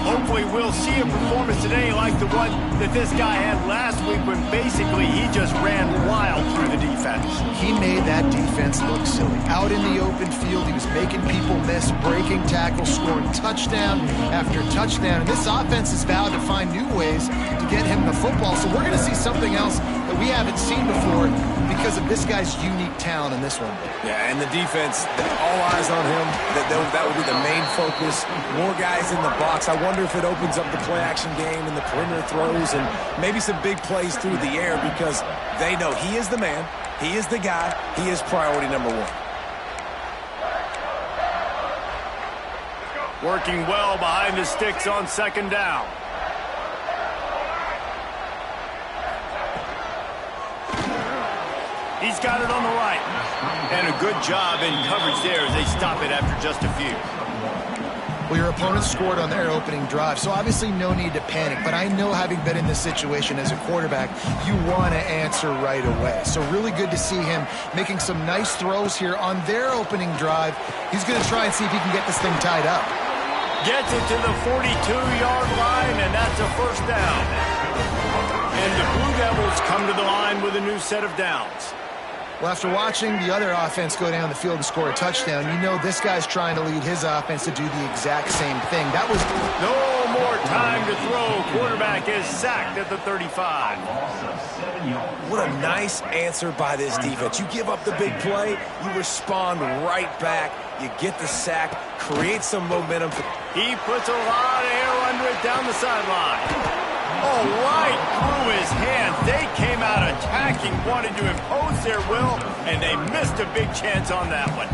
Hopefully we'll see a performance today like the one that this guy had last week when basically he just ran wild through the defense. He made that defense look silly. Out in the open field, he was making people miss, breaking tackles, scoring touchdown after touchdown. And this offense has vowed to find new ways to get him the football. So we're going to see something else that we haven't seen before because of this guy's unique talent in this one. Yeah, and the defense, all eyes on him. That will be the main focus. More guys in the box. I wonder if it opens up the play-action game and the perimeter throws and maybe some big plays through the air because they know he is the man, he is the guy, he is priority number 1. Working well behind the sticks on second down. He's got it on the right. And a good job in coverage there as they stop it after just a few. Well, your opponent scored on their opening drive, so obviously no need to panic. But I know, having been in this situation as a quarterback, you want to answer right away. So really good to see him making some nice throws here on their opening drive. He's going to try and see if he can get this thing tied up. Gets it to the 42-yard line, and that's a first down. And the Blue Devils come to the line with a new set of downs. Well, after watching the other offense go down the field and score a touchdown, you know this guy's trying to lead his offense to do the exact same thing. That was no more time to throw. Quarterback is sacked at the 35. What a nice answer by this defense. You give up the big play, you respond right back, you get the sack, create some momentum. He puts a lot of air under it down the sideline. Oh, right through his hands. They came out attacking, wanted to impose their will, and they missed a big chance on that one.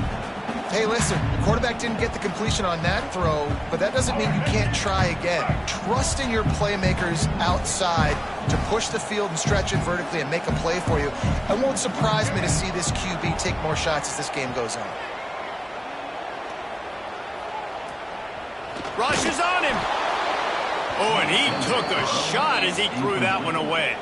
Hey, listen, the quarterback didn't get the completion on that throw, but that doesn't mean you can't try again. Trust in your playmakers outside to push the field and stretch it vertically and make a play for you. It won't surprise me to see this QB take more shots as this game goes on. Rush is on him. Oh, and he took a shot as he threw that one away.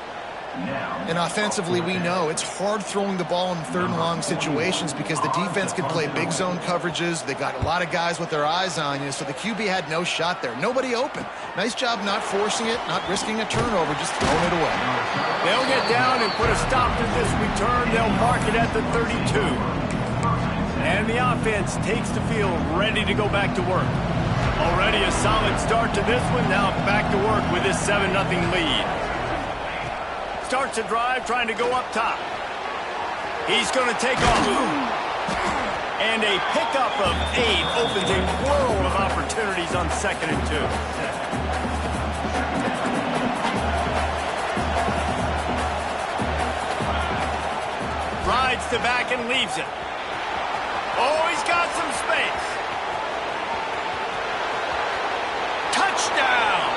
And offensively, we know it's hard throwing the ball in third and long situations because the defense can play big zone coverages. They got a lot of guys with their eyes on you, so the QB had no shot there. Nobody open. Nice job not forcing it, not risking a turnover, just throwing it away. They'll get down and put a stop to this return. They'll mark it at the 32. And the offense takes the field, ready to go back to work. Already a solid start to this one. Now back to work with this 7-0 lead. Starts a drive trying to go up top. He's going to take off. And a pickup of 8 opens a world of opportunities on 2nd and 2. Rides to back and leaves it. Oh, he's got some space. Touchdown!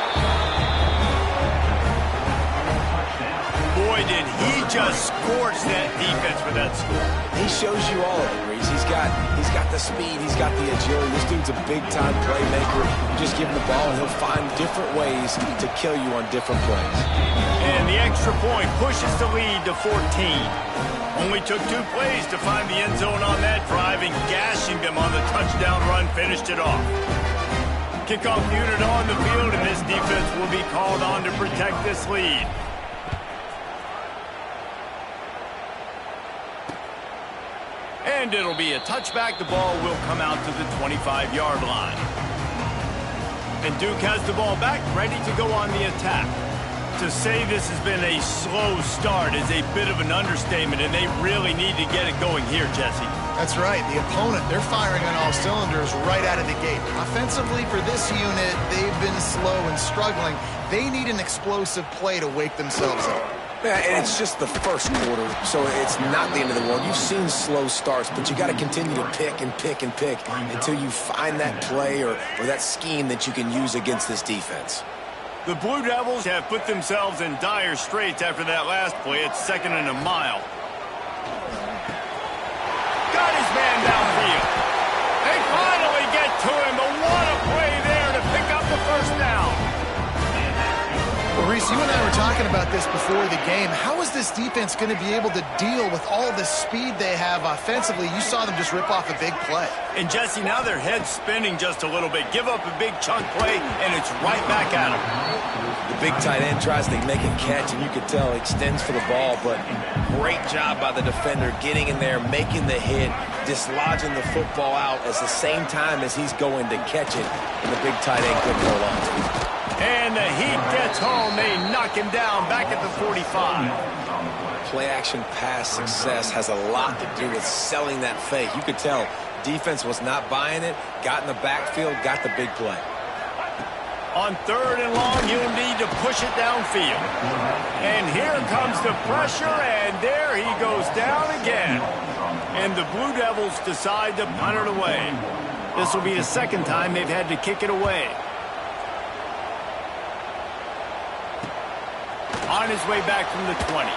Boy, did he just scorch that defense for that score. He shows you all of it, Reese. He's got the speed, he's got the agility. This dude's a big-time playmaker. You just give him the ball, and he'll find different ways to kill you on different plays. And the extra point pushes the lead to 14. Only took 2 plays to find the end zone on that drive, and gashing them on the touchdown run finished it off. Kickoff unit on the field, and this defense will be called on to protect this lead. And it'll be a touchback. The ball will come out to the 25-yard line. And Duke has the ball back, ready to go on the attack. To say this has been a slow start is a bit of an understatement, and they really need to get it going here, Jesse. That's right. The opponent, they're firing on all cylinders right out of the gate. Offensively, for this unit, they've been slow and struggling. They need an explosive play to wake themselves up. Yeah, and it's just the first quarter, so it's not the end of the world. You've seen slow starts, but you got to continue to pick and pick and pick until you find that play or that scheme that you can use against this defense. The Blue Devils have put themselves in dire straits after that last play. It's 2nd and a mile. Got his man downfield. They finally get to him, but what a play there to pick up the first down. Well, Reese, you and I were talking about this before the game. How is this defense going to be able to deal with all the speed they have offensively? You saw them just rip off a big play. And, Jesse, now their head's spinning just a little bit. Give up a big chunk play, and it's right back at them. The big tight end tries to make a catch, and you can tell he extends for the ball, but great job by the defender getting in there, making the hit, dislodging the football out at the same time as he's going to catch it, and the big tight end couldn't hold on to it. And the heat gets home. They knock him down back at the 45. Play-action pass success has a lot to do with selling that fake. You could tell defense was not buying it, got in the backfield, got the big play. On 3rd and long, you'll need to push it downfield. And here comes the pressure, and there he goes down again. And the Blue Devils decide to punt it away. This will be the 2nd time they've had to kick it away. On his way back from the 20.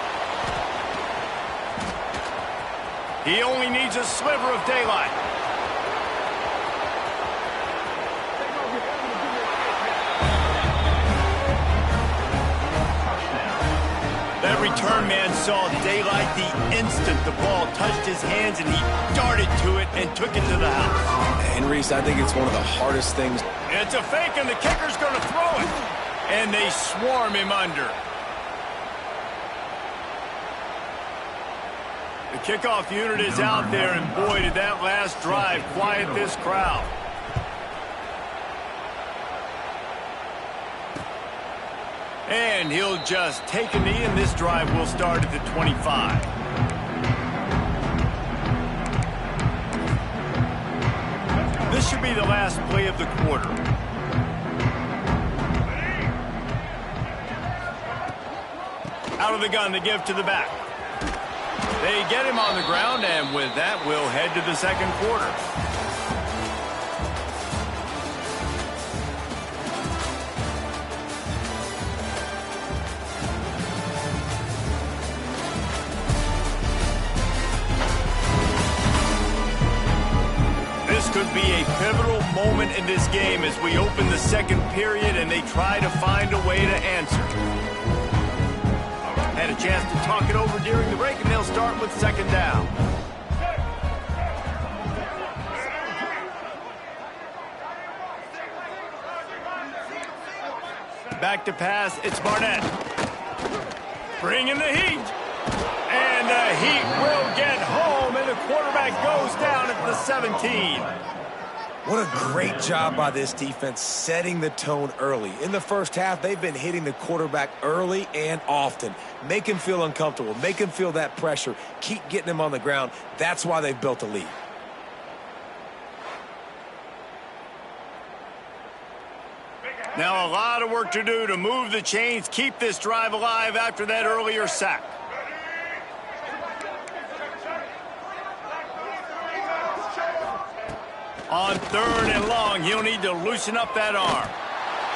He only needs a sliver of daylight. That return man saw daylight the instant the ball touched his hands, and he darted to it and took it to the house. And Reese, I think it's one of the hardest things. It's a fake, and the kicker's going to throw it. And they swarm him under. The kickoff unit is out there, and boy, did that last drive quiet this crowd. And he'll just take a knee, and this drive will start at the 25. This should be the last play of the quarter. Out of the gun, they give to the back. They get him on the ground, and with that, we'll head to the second quarter. This could be a pivotal moment in this game as we open the second period and they try to find a way to answer. Had a chance to talk it over during the break, and they'll start with second down. Back to pass, it's Barnett. Bringing the heat. And the heat will get home, and the quarterback goes down at the 17. What a great job by this defense setting the tone early. In the first half, they've been hitting the quarterback early and often. Make him feel uncomfortable. Make him feel that pressure. Keep getting him on the ground. That's why they've built a lead. Now a lot of work to do to move the chains, keep this drive alive after that earlier sack. On third and long, he'll need to loosen up that arm.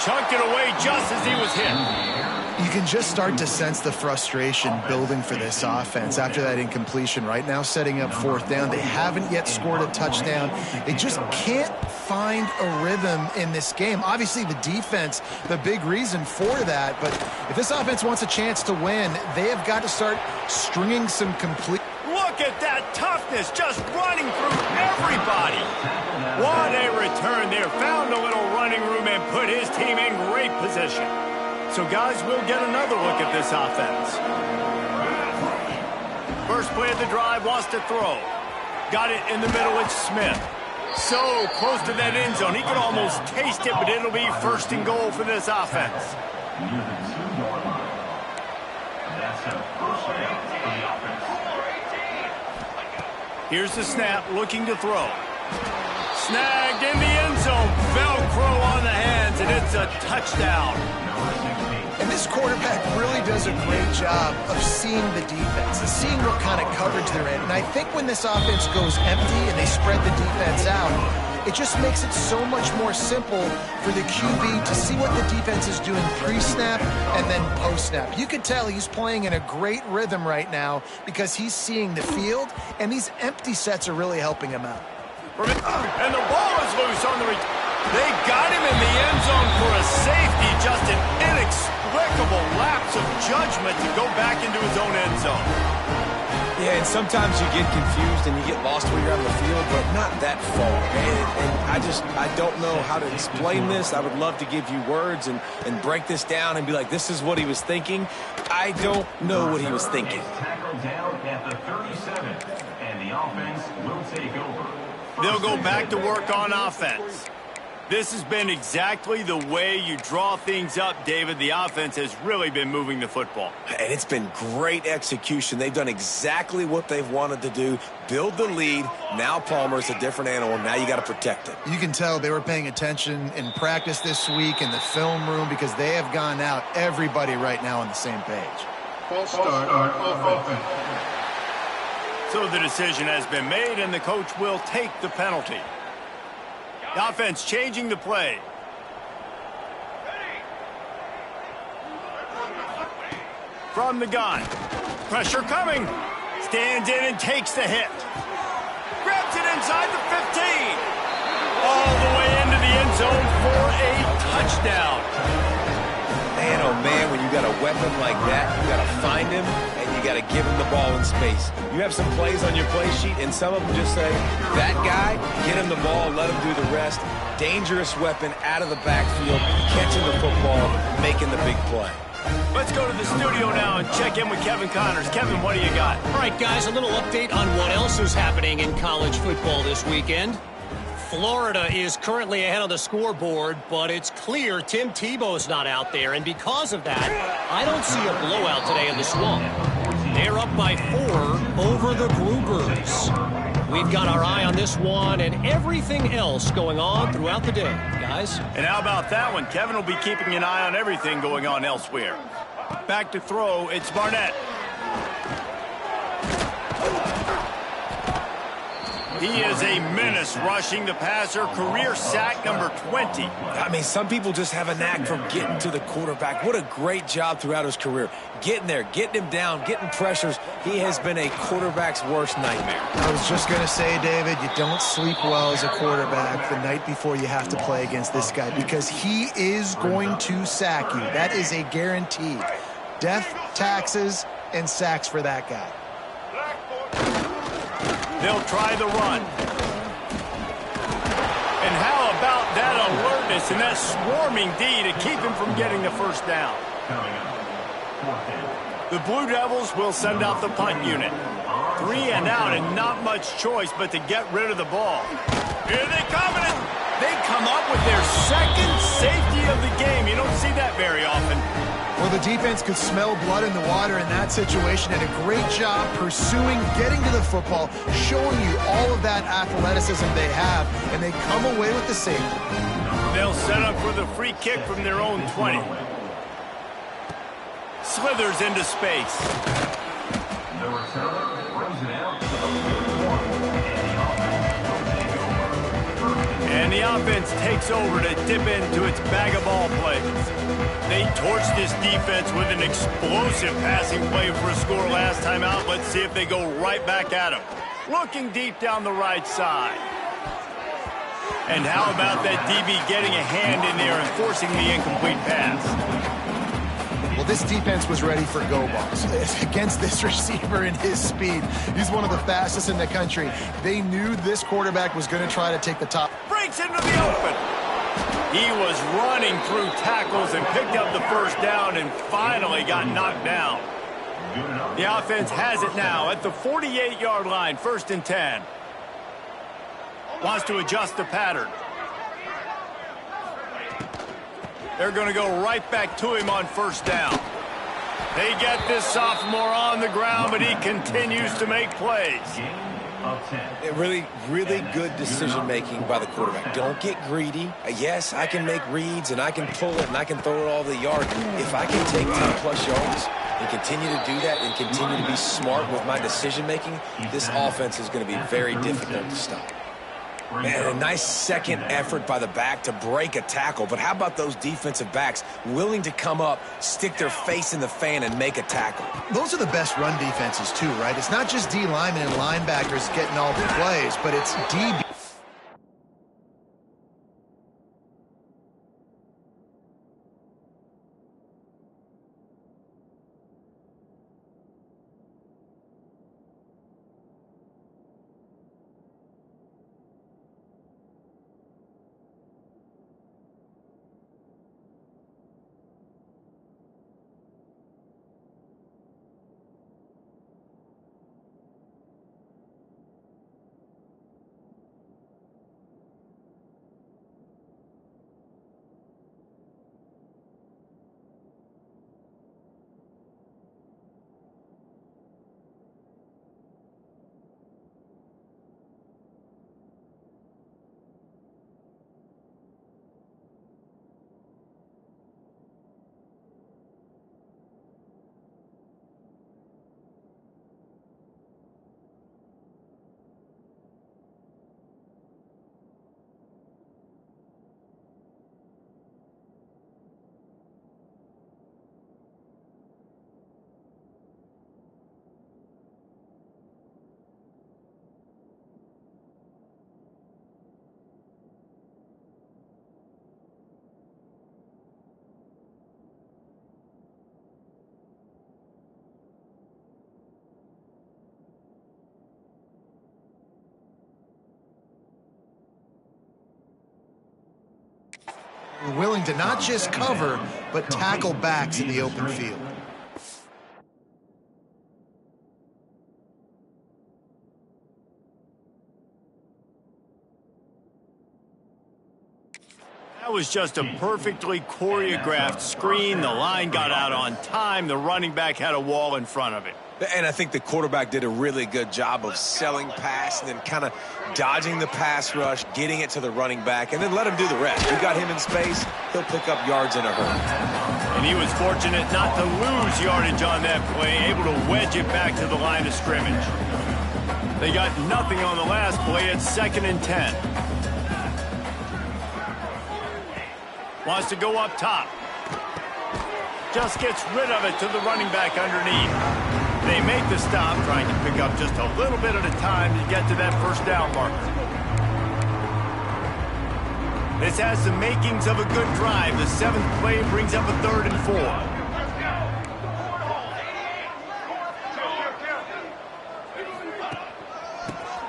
Chunked it away just as he was hit. You can just start to sense the frustration building for this offense after that incompletion. Right now, setting up fourth down. They haven't yet scored a touchdown. They just can't find a rhythm in this game. Obviously, the defense, the big reason for that. But if this offense wants a chance to win, they have got to start stringing some complete... Look at that toughness, just running through everybody. What a return there. Found a little running room and put his team in great position. So, guys, we'll get another look at this offense. First play of the drive, wants to throw. Got it in the middle, it's Smith. So close to that end zone. He could almost taste it, but it'll be first and goal for this offense. Near the 2-yard line. That's a first down for the offense. Here's the snap, looking to throw. Snagged in the end zone. Velcro on the hands, and it's a touchdown. And this quarterback really does a great job of seeing the defense and seeing what kind of coverage they're in. And I think when this offense goes empty and they spread the defense out, it just makes it so much more simple for the QB to see what the defense is doing pre-snap and then post-snap. You can tell he's playing in a great rhythm right now because he's seeing the field, and these empty sets are really helping him out. And the ball is loose on the return. They got him in the end zone for a safety, just an inexplicable lapse of judgment to go back into his own end zone. Yeah, and sometimes you get confused and you get lost when you're on the field, but not that far. And I don't know how to explain this. I would love to give you words and break this down and be like, this is what he was thinking. I don't know what he was thinking. Tackled down at the 37, and the offense will take over. They'll go back to work on offense. This has been exactly the way you draw things up, David. The offense has really been moving the football. And it's been great execution. They've done exactly what they've wanted to do. Build the lead. Now Palmer's a different animal. Now you got to protect it. You can tell they were paying attention in practice this week in the film room because they have gone out, everybody right now on the same page. False start of offense. So the decision has been made, and the coach will take the penalty. The offense changing the play. From the gun. Pressure coming. Stands in and takes the hit. Grabs it inside the 15. All the way into the end zone for a touchdown. Man, oh man, when you got a weapon like that, you got to find him and you got to give him the ball in space. You have some plays on your play sheet, and some of them just say, that guy, get him the ball, let him do the rest. dangerous weapon out of the backfield, catching the football, making the big play. Let's go to the studio now and check in with Kevin Connors. Kevin, what do you got? All right, guys, a little update on what else is happening in college football this weekend. Florida is currently ahead of the scoreboard, but it's clear Tim Tebow's not out there, and because of that, I don't see a blowout today in the Swamp. They're up by 4 over the Cougars. We've got our eye on this one and everything else going on throughout the day, guys. And how about that one? Kevin will be keeping an eye on everything going on elsewhere. Back to throw, it's Barnett. He is a menace rushing the passer, career sack number 20. I mean, some people just have a knack for getting to the quarterback. What a great job throughout his career. Getting there, getting him down, getting pressures. He has been a quarterback's worst nightmare. I was just going to say, David, you don't sleep well as a quarterback the night before you have to play against this guy because he is going to sack you. That is a guarantee. Death, taxes, and sacks for that guy. They'll try the run. And how about that alertness and that swarming D to keep him from getting the first down? The Blue Devils will send out the punt unit. 3 and out and not much choice but to get rid of the ball. Here they come, and they come up with their second safety of the game. You don't see that very often. Well, the defense could smell blood in the water in that situation, and a great job pursuing, getting to the football, showing you all of that athleticism they have, and they come away with the safety. They'll set up for the free kick from their own 20. Slithers into space. And the offense takes over to dip into its bag of ball plays. They torched this defense with an explosive passing play for a score last time out. Let's see if they go right back at him. Looking deep down the right side. And how about that DB getting a hand in there and forcing the incomplete pass? Well, this defense was ready for go balls against this receiver and his speed. He's one of the fastest in the country. They knew this quarterback was going to try to take the top. Breaks into the open. He was running through tackles and picked up the first down and finally got knocked down. The offense has it now at the 48-yard line, 1st and 10. Wants to adjust the pattern. They're going to go right back to him on 1st down. They get this sophomore on the ground, but he continues to make plays. Really good decision-making by the quarterback. Don't get greedy. Yes, I can make reads, and I can pull it, and I can throw it all the yard. If I can take 10-plus yards and continue to do that and continue to be smart with my decision-making, this offense is going to be very difficult to stop. And a nice second effort by the back to break a tackle. But how about those defensive backs willing to come up, stick their face in the fan, and make a tackle? Those are the best run defenses, too, right? It's not just D linemen and linebackers getting all the plays, but it's DB. willing to not just cover, but tackle backs in the open field. That was just a perfectly choreographed screen. The line got out on time. The running back had a wall in front of it. And I think the quarterback did a really good job of selling pass and then kind of dodging the pass rush, getting it to the running back, and then let him do the rest. We got him in space. He'll pick up yards in a hurry. And he was fortunate not to lose yardage on that play, able to wedge it back to the line of scrimmage. They got nothing on the last play. It's 2nd and 10. Wants to go up top. Just gets rid of it to the running back underneath. They make the stop, trying to pick up just a little bit at a time to get to that first down marker. This has the makings of a good drive. The 7th play brings up a 3rd and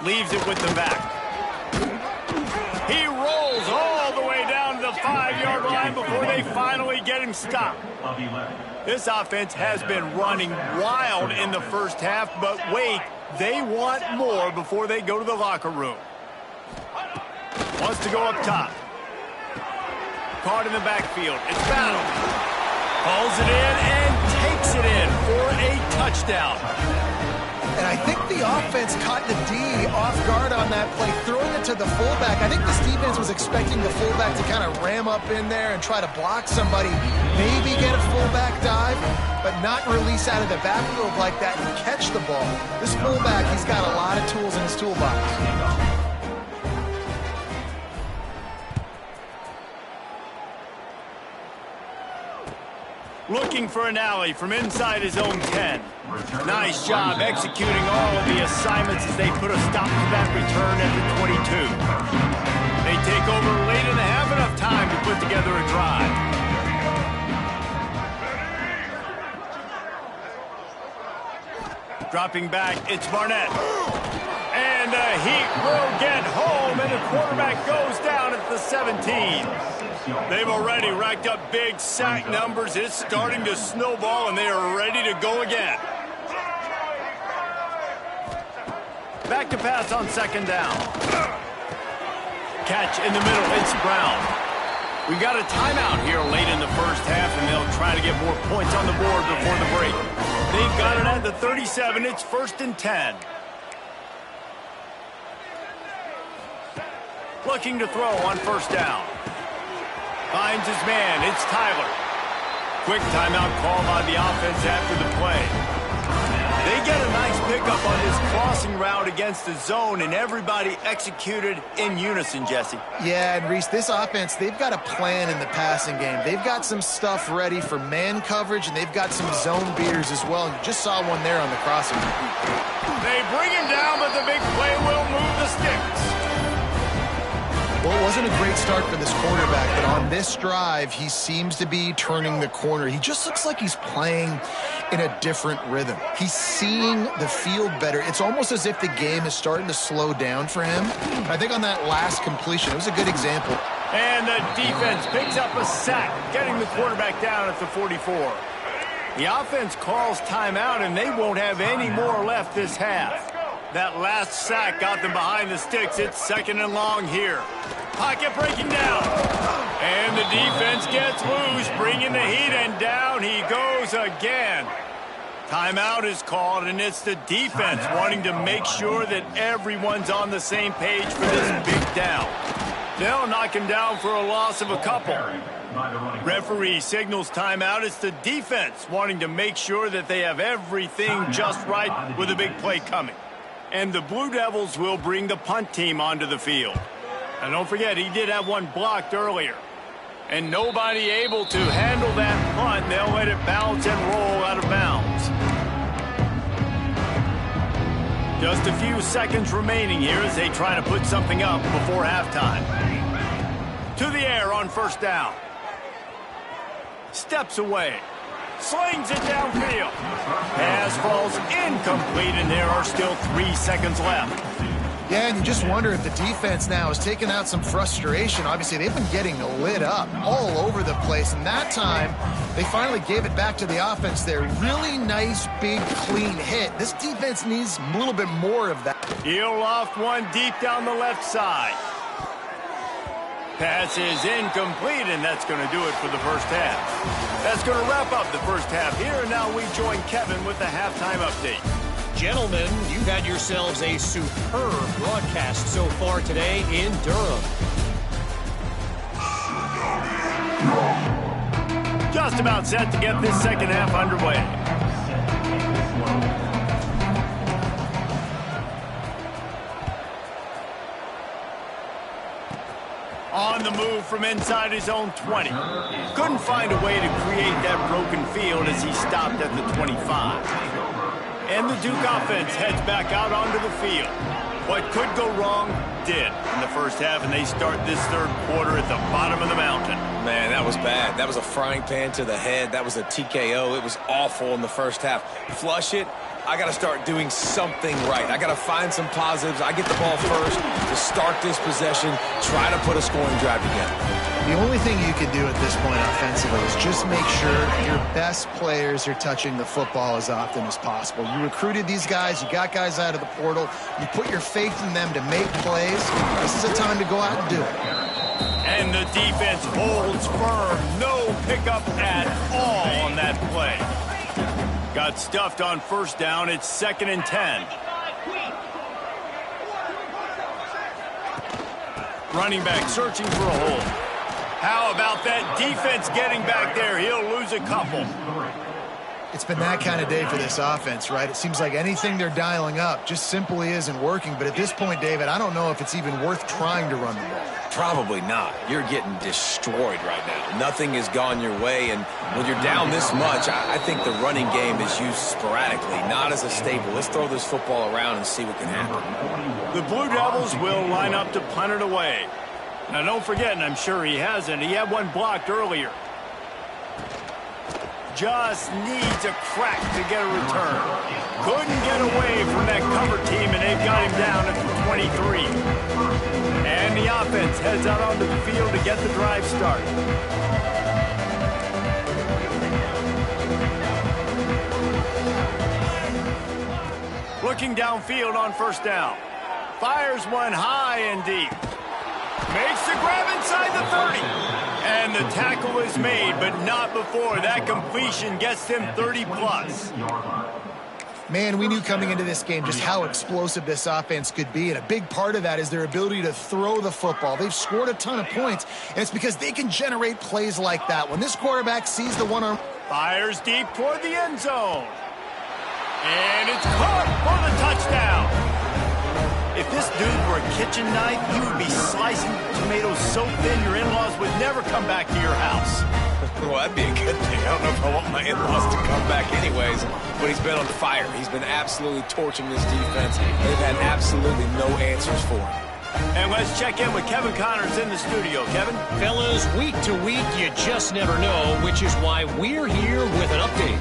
4. Leaves it with the back. He rolls all the way down to the 5-yard line before they finally get him stopped. This offense has been running wild in the first half, but wait, they want more before they go to the locker room. Wants to go up top. Caught in the backfield. It's Battle. Pulls it in and takes it in for a touchdown. And I think the offense caught the D off guard on that play, throwing it to the fullback. I think this defense was expecting the fullback to kind of ram up in there and try to block somebody, maybe get a fullback dive, but not release out of the backfield like that and catch the ball. This fullback, he's got a lot of tools in his toolbox. Looking for an alley from inside his own 10. Nice job executing all of the assignments as they put a stop to that return at the 22. They take over late in the half, enough time to put together a drive. Dropping back, it's Barnett. And the Heat will get home, and the quarterback goes down at the 17. They've already racked up big sack numbers. It's starting to snowball, and they are ready to go again. Back to pass on 2nd down. Catch in the middle. It's Brown. We got a timeout here late in the first half, and they'll try to get more points on the board before the break. They've got it at the 37. It's 1st and 10. Looking to throw on 1st down. Finds his man. It's Tyler. Quick timeout call by the offense after the play. They get a nice pickup on this crossing route against the zone, and everybody executed in unison, Jesse. Yeah, and Reese, this offense, they've got a plan in the passing game. They've got some stuff ready for man coverage, and they've got some zone beaters as well. And you just saw one there on the crossing. They bring him down, but the big play will move the sticks. Well, it wasn't a great start for this quarterback, but on this drive, he seems to be turning the corner. He just looks like he's playing in a different rhythm. He's seeing the field better. It's almost as if the game is starting to slow down for him. I think on that last completion, it was a good example. And the defense picks up a sack, getting the quarterback down at the 44. The offense calls timeout, and they won't have any more left this half. That last sack got them behind the sticks. It's 2nd and long here. Pocket breaking down. And the defense gets loose, bringing the Heat, and down he goes again. Timeout is called, and it's the defense wanting to make sure that everyone's on the same page for this big down. They'll knock him down for a loss of a couple. Referee signals timeout. It's the defense wanting to make sure that they have everything just right with a big play coming. And the Blue Devils will bring the punt team onto the field. And don't forget, he did have one blocked earlier. And nobody able to handle that punt. They'll let it bounce and roll out of bounds. Just a few seconds remaining here as they try to put something up before halftime. To the air on 1st down. Steps away. Slings it downfield. Pass falls incomplete, and there are still 3 seconds left. Yeah, and you just wonder if the defense now has taken out some frustration. Obviously, they've been getting lit up all over the place, and that time they finally gave it back to the offense there. Really nice, big, clean hit. This defense needs a little bit more of that. He'll loft one deep down the left side. Pass is incomplete, and that's going to do it for the first half. That's going to wrap up the first half here, and now we join Kevin with the halftime update. Gentlemen, you've had yourselves a superb broadcast so far today in Durham. Just about set to get this second half underway. On the move from inside his own 20. Couldn't find a way to create that broken field as he stopped at the 25. And the Duke offense heads back out onto the field. What could go wrong did in the first half, and they start this third quarter at the bottom of the mountain. Man, that was bad. That was a frying pan to the head. That was a TKO. It was awful in the first half. Flush it. I got to start doing something right. I got to find some positives. I get the ball first to start this possession, try to put a scoring drive together. The only thing you can do at this point offensively is just make sure your best players are touching the football as often as possible. You recruited these guys. You got guys out of the portal. You put your faith in them to make plays. This is a time to go out and do it. And the defense holds firm. No pickup at all on that play. Got stuffed on first down. It's 2nd and 10. Running back searching for a hole. How about that defense getting back there? He'll lose a couple. It's been that kind of day for this offense, right? It seems like anything they're dialing up just simply isn't working. But at this point, David, I don't know if it's even worth trying to run the ball. Probably not. You're getting destroyed right now. Nothing has gone your way, and when you're down this much, I think the running game is used sporadically, not as a staple. Let's throw this football around and see what can happen. The Blue Devils will line up to punt it away. Now, don't forget, and I'm sure he hasn't, he had one blocked earlier. Just needs a crack to get a return. Couldn't get away from that cover team, and they've got him down at the 23. And the offense heads out onto the field to get the drive started. Looking downfield on first down. Fires one high and deep. Makes the grab inside the 30. And the tackle is made, but not before that completion gets them 30-plus. Man, we knew coming into this game just how explosive this offense could be, and a big part of that is their ability to throw the football. They've scored a ton of points, and it's because they can generate plays like that. When this quarterback sees the one-arm... Fires deep toward the end zone. And it's caught for the touchdown. If this dude were a kitchen knife, he would be slicing tomatoes so thin your in-laws would never come back to your house. Well, that'd be a good thing. I don't know if I want my in-laws to come back anyways, but he's been on fire. He's been absolutely torching this defense. They've had absolutely no answers for him. And let's check in with Kevin Connors in the studio. Kevin? Fellas, week to week, you just never know, which is why we're here with an update.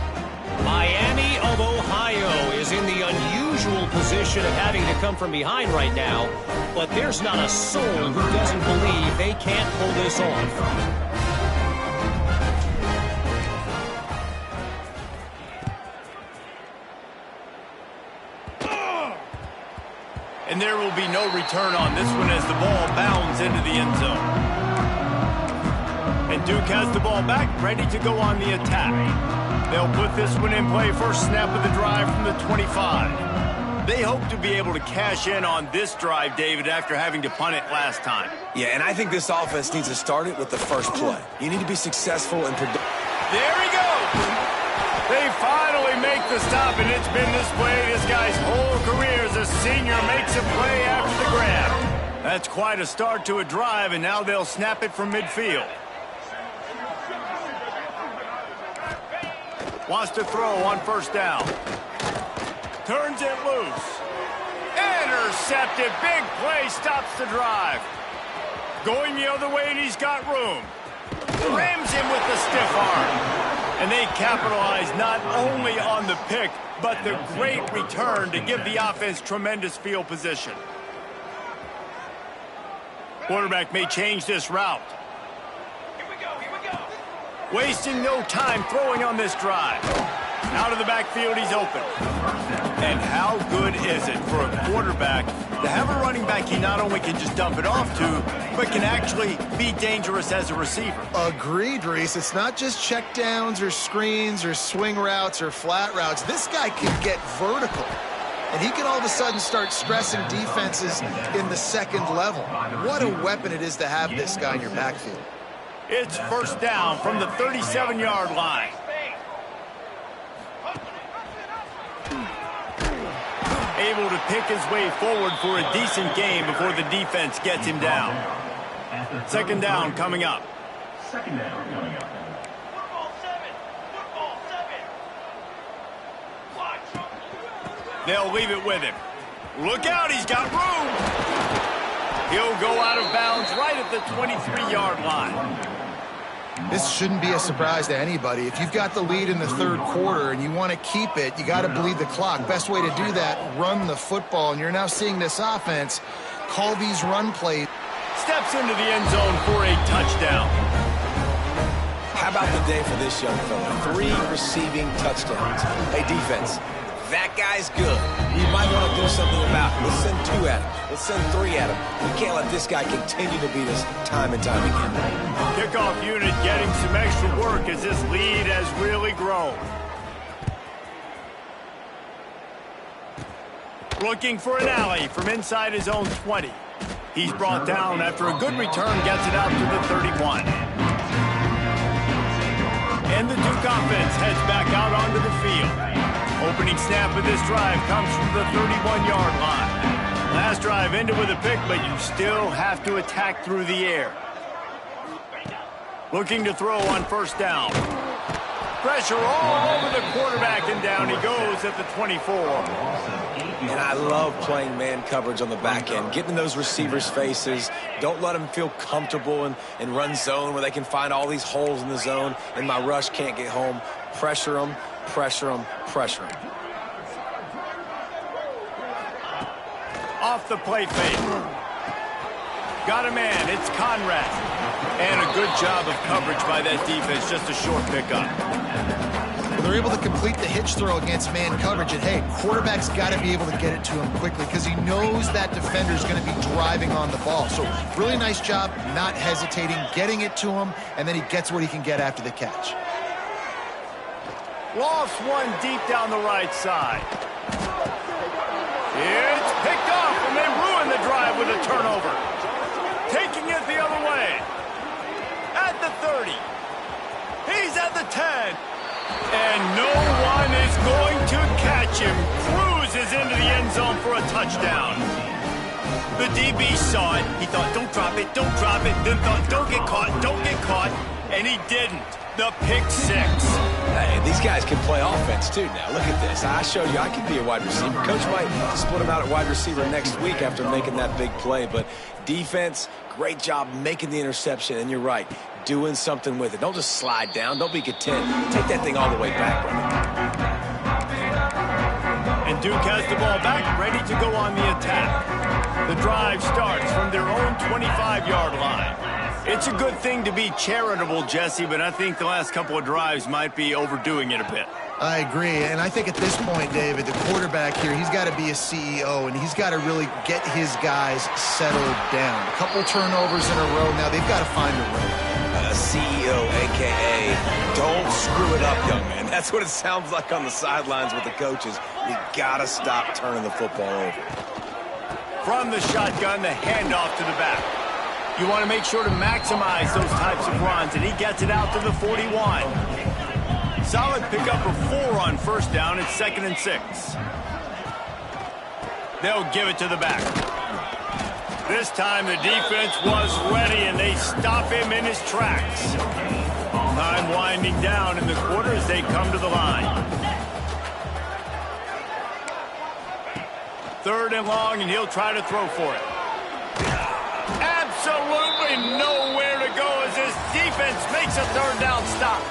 Miami of Ohio is in the unusual position of having to come from behind right now, but there's not a soul who doesn't believe they can't pull this off. And there will be no return on this one as the ball bounds into the end zone. And Duke has the ball back, ready to go on the attack. They'll put this one in play, first snap of the drive from the 25. They hope to be able to cash in on this drive, David, after having to punt it last time. Yeah, and I think this offense needs to start it with the first play. You need to be successful and productive. There he goes! They finally make the stop, and it's been this way this guy's whole career as a senior makes a play after the grab. That's quite a start to a drive, and now they'll snap it from midfield. Wants to throw on first down. Turns it loose. Intercepted. Big play stops the drive. Going the other way, and he's got room. Rams him with the stiff arm. And they capitalize not only on the pick, but the great return to give the offense tremendous field position. Quarterback may change this route. Here we go, here we go. Wasting no time throwing on this drive. Out of the backfield, he's open. And how good is it for a quarterback to have a running back he not only can just dump it off to, but can actually be dangerous as a receiver? Agreed, Reese. It's not just check downs or screens or swing routes or flat routes. This guy can get vertical. And he can all of a sudden start stressing defenses in the second level. What a weapon it is to have this guy in your backfield. It's first down from the 37-yard line. Able to pick his way forward for a decent game before the defense gets him down. Second down coming up. Second down coming up. Football 7. Football 7. Watch. They'll leave it with him. Look out, he's got room. He'll go out of bounds right at the 23-yard line. This shouldn't be a surprise to anybody. If you've got the lead in the third quarter and you want to keep it, you got to bleed the clock. Best way to do that, run the football. And you're now seeing this offense call these run plays. Steps into the end zone for a touchdown. How about the day for this young fella? 3 receiving touchdowns. Hey, defense, that guy's good. We might want to do something about it. Let's send 2 at him. Let's send 3 at him. We can't let this guy continue to beat us time and time again. Kickoff unit getting some extra work as this lead has really grown. Looking for an alley from inside his own 20. He's brought down after a good return, gets it out to the 31. And the Duke offense heads back out onto the field. Opening snap of this drive comes from the 31-yard line. Last drive ended with a pick, but you still have to attack through the air. Looking to throw on first down. Pressure all over the quarterback, and down he goes at the 24. And I love playing man coverage on the back end, getting in those receivers' faces. Don't let them feel comfortable in run zone where they can find all these holes in the zone and my rush can't get home. Pressure them, pressure them, pressure them. Off the play fake. Got a man, it's Conrad. And a good job of coverage by that defense, just a short pickup. Well, they're able to complete the hitch throw against man coverage, and hey, quarterback's got to be able to get it to him quickly because he knows that defender's going to be driving on the ball. So really nice job not hesitating, getting it to him, and then he gets what he can get after the catch. Lofts one deep down the right side. It's picked off, and they ruin the drive with a turnover. Taking it the other way. At the 30. He's at the 10. And no one is going to catch him. Cruises into the end zone for a touchdown. The DB saw it. He thought, don't drop it, don't drop it. Then thought, don't get caught, don't get caught. And he didn't. The pick 6. Hey, these guys can play offense too now. Look at this. I showed you I can be a wide receiver. Coach might split him out at wide receiver next week after making that big play. But defense, great job making the interception. And you're right, doing something with it. Don't just slide down. Don't be content. Take that thing all the way back, brother. And Duke has the ball back, ready to go on the attack. The drive starts from their own 25-yard line. It's a good thing to be charitable, Jesse, but I think the last couple of drives might be overdoing it a bit. I agree, and I think at this point, David, the quarterback here, he's got to be a CEO, and he's got to really get his guys settled down. A couple turnovers in a row. Now they've got to find a rhythm. CEO, a.k.a. don't screw it up, young man. That's what it sounds like on the sidelines with the coaches. We got to stop turning the football over. From the shotgun, the handoff to the back. You want to make sure to maximize those types of runs, and he gets it out to the 41. Solid pickup of 4 on first down. It's 2nd and 6. They'll give it to the back. This time the defense was ready, and they stop him in his tracks. Time winding down in the quarter as they come to the line. 3rd and long, and he'll try to throw for it. Absolutely nowhere to go as this defense makes a 3rd down stop.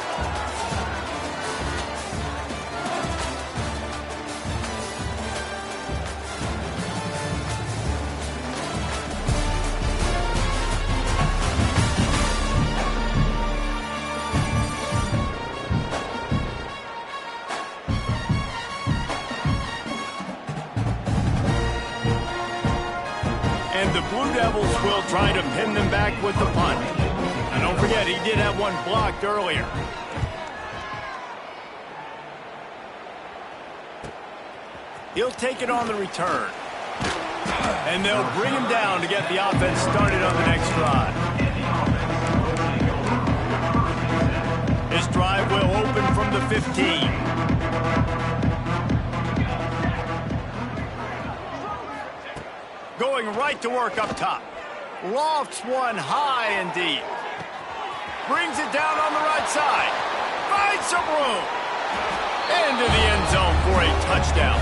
And the Blue Devils will try to pin them back with the punt. And don't forget, he did have one blocked earlier. He'll take it on the return. And they'll bring him down to get the offense started on the next drive. This drive will open from the 15. Going right to work up top. Lofts one high and deep. Brings it down on the right side. Finds some room. Into the end zone for a touchdown.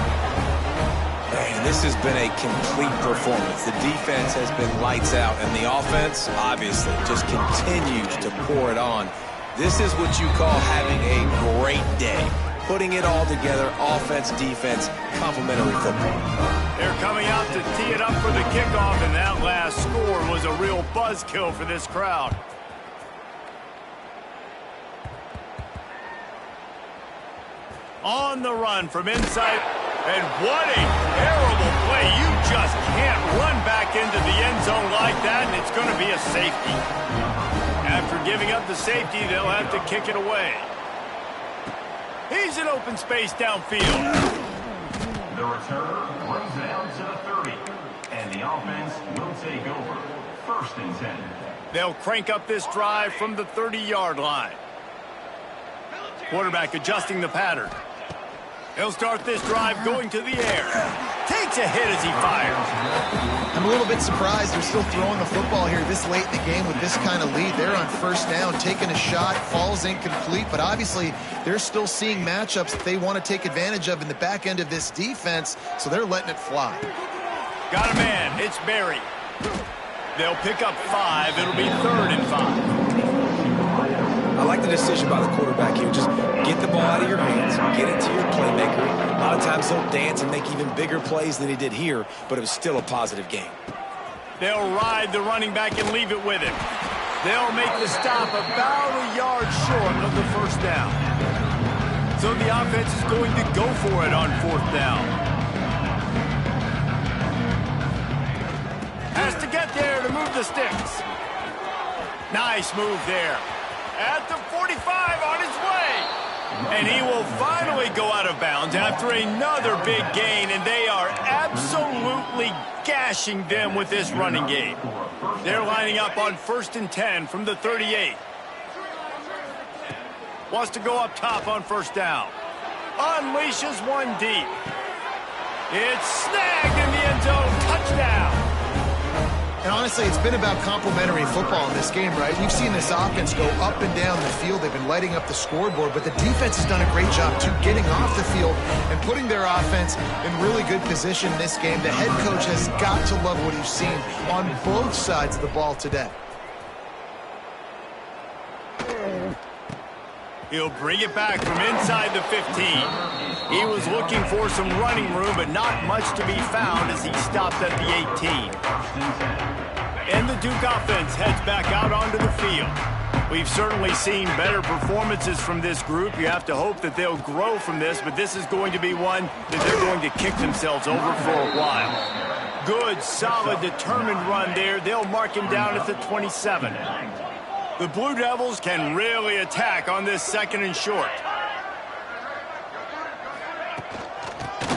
Man, this has been a complete performance. The defense has been lights out, and the offense, obviously, just continues to pour it on. This is what you call having a great day. Putting it all together, offense, defense, complementary football. They're coming out to tee it up for the kickoff, and that last score was a real buzzkill for this crowd. On the run from inside. And what a terrible play. You just can't run back into the end zone like that, and it's going to be a safety. After giving up the safety, they'll have to kick it away. He's in open space downfield. The returner runs down to the 30, and the offense will take over. 1st and 10. They'll crank up this drive from the 30-yard line. Quarterback adjusting the pattern. He'll start this drive going to the air. Takes a hit as he fires. I'm a little bit surprised they're still throwing the football here this late in the game with this kind of lead. They're on 1st down, taking a shot, falls incomplete, but obviously they're still seeing matchups that they want to take advantage of in the back end of this defense, so they're letting it fly. Got a man. It's Barry. They'll pick up 5. It'll be 3rd and 5. I like the decision by the quarterback here. Just get the ball out of your hands, get it to your playmaker. A lot of times he'll dance and make even bigger plays than he did here, but it was still a positive game. They'll ride the running back and leave it with him. They'll make the stop about a yard short of the 1st down. So the offense is going to go for it on 4th down. Has to get there to move the sticks. Nice move there. At the 45 on his way. And he will finally go out of bounds after another big gain, and they are absolutely gashing them with this running game. They're lining up on 1st and 10 from the 38. Wants to go up top on 1st down. Unleashes one deep. It's snagged in the end zone. Touchdown. And honestly, it's been about complementary football in this game, right? You've seen this offense go up and down the field. They've been lighting up the scoreboard, but the defense has done a great job, too, getting off the field and putting their offense in really good position in this game. The head coach has got to love what he's seen on both sides of the ball today. He'll bring it back from inside the 15. He was looking for some running room, but not much to be found as he stopped at the 18. And the Duke offense heads back out onto the field. We've certainly seen better performances from this group. You have to hope that they'll grow from this, but this is going to be one that they're going to kick themselves over for a while. Good, solid, determined run there. They'll mark him down at the 27. The Blue Devils can really attack on this 2nd and short.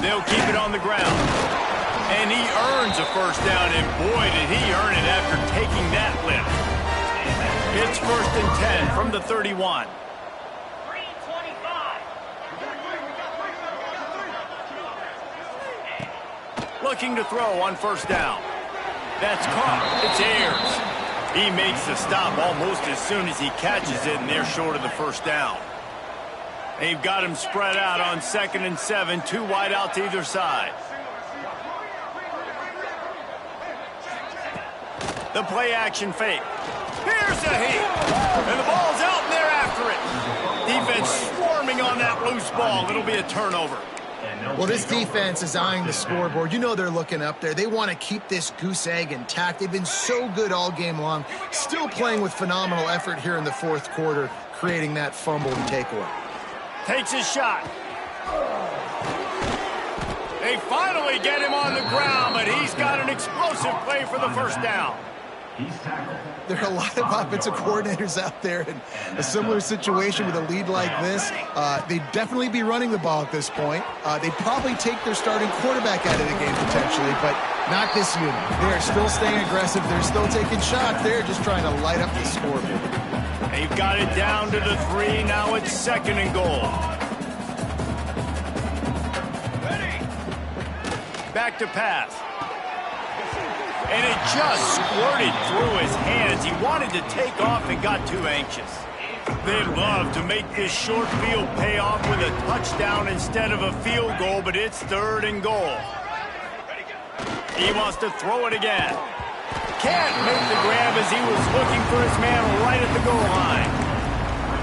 They'll keep it on the ground. And he earns a 1st down, and boy, did he earn it after taking that lift. It's 1st and 10 from the 31. 325. Looking to throw on 1st down. That's caught. It's Ayers. He makes the stop almost as soon as he catches it, and they're short of the 1st down. They've got him spread out on 2nd and 7, 2 wide out to either side. The play action fake. Here's a heat. And the ball's out, and they're after it. Defense swarming on that loose ball. It'll be a turnover. Well, this defense is eyeing the scoreboard. You know they're looking up there. They want to keep this goose egg intact. They've been so good all game long. Still playing with phenomenal effort here in the 4th quarter, creating that fumble and takeaway. Takes his shot. They finally get him on the ground, but he's got an explosive play for the first down. There are a lot of offensive coordinators out there in a similar situation with a lead like this. They'd definitely be running the ball at this point. They'd probably take their starting quarterback out of the game potentially, but not this unit. They are still staying aggressive. They're still taking shots. They're just trying to light up the scoreboard. They've got it down to the 3. Now it's 2nd and goal. Back to pass. And it just squirted through his hands. He wanted to take off and got too anxious. They'd love to make this short field pay off with a touchdown instead of a field goal, but it's 3rd and goal. He wants to throw it again. Can't make the grab as he was looking for his man right at the goal line.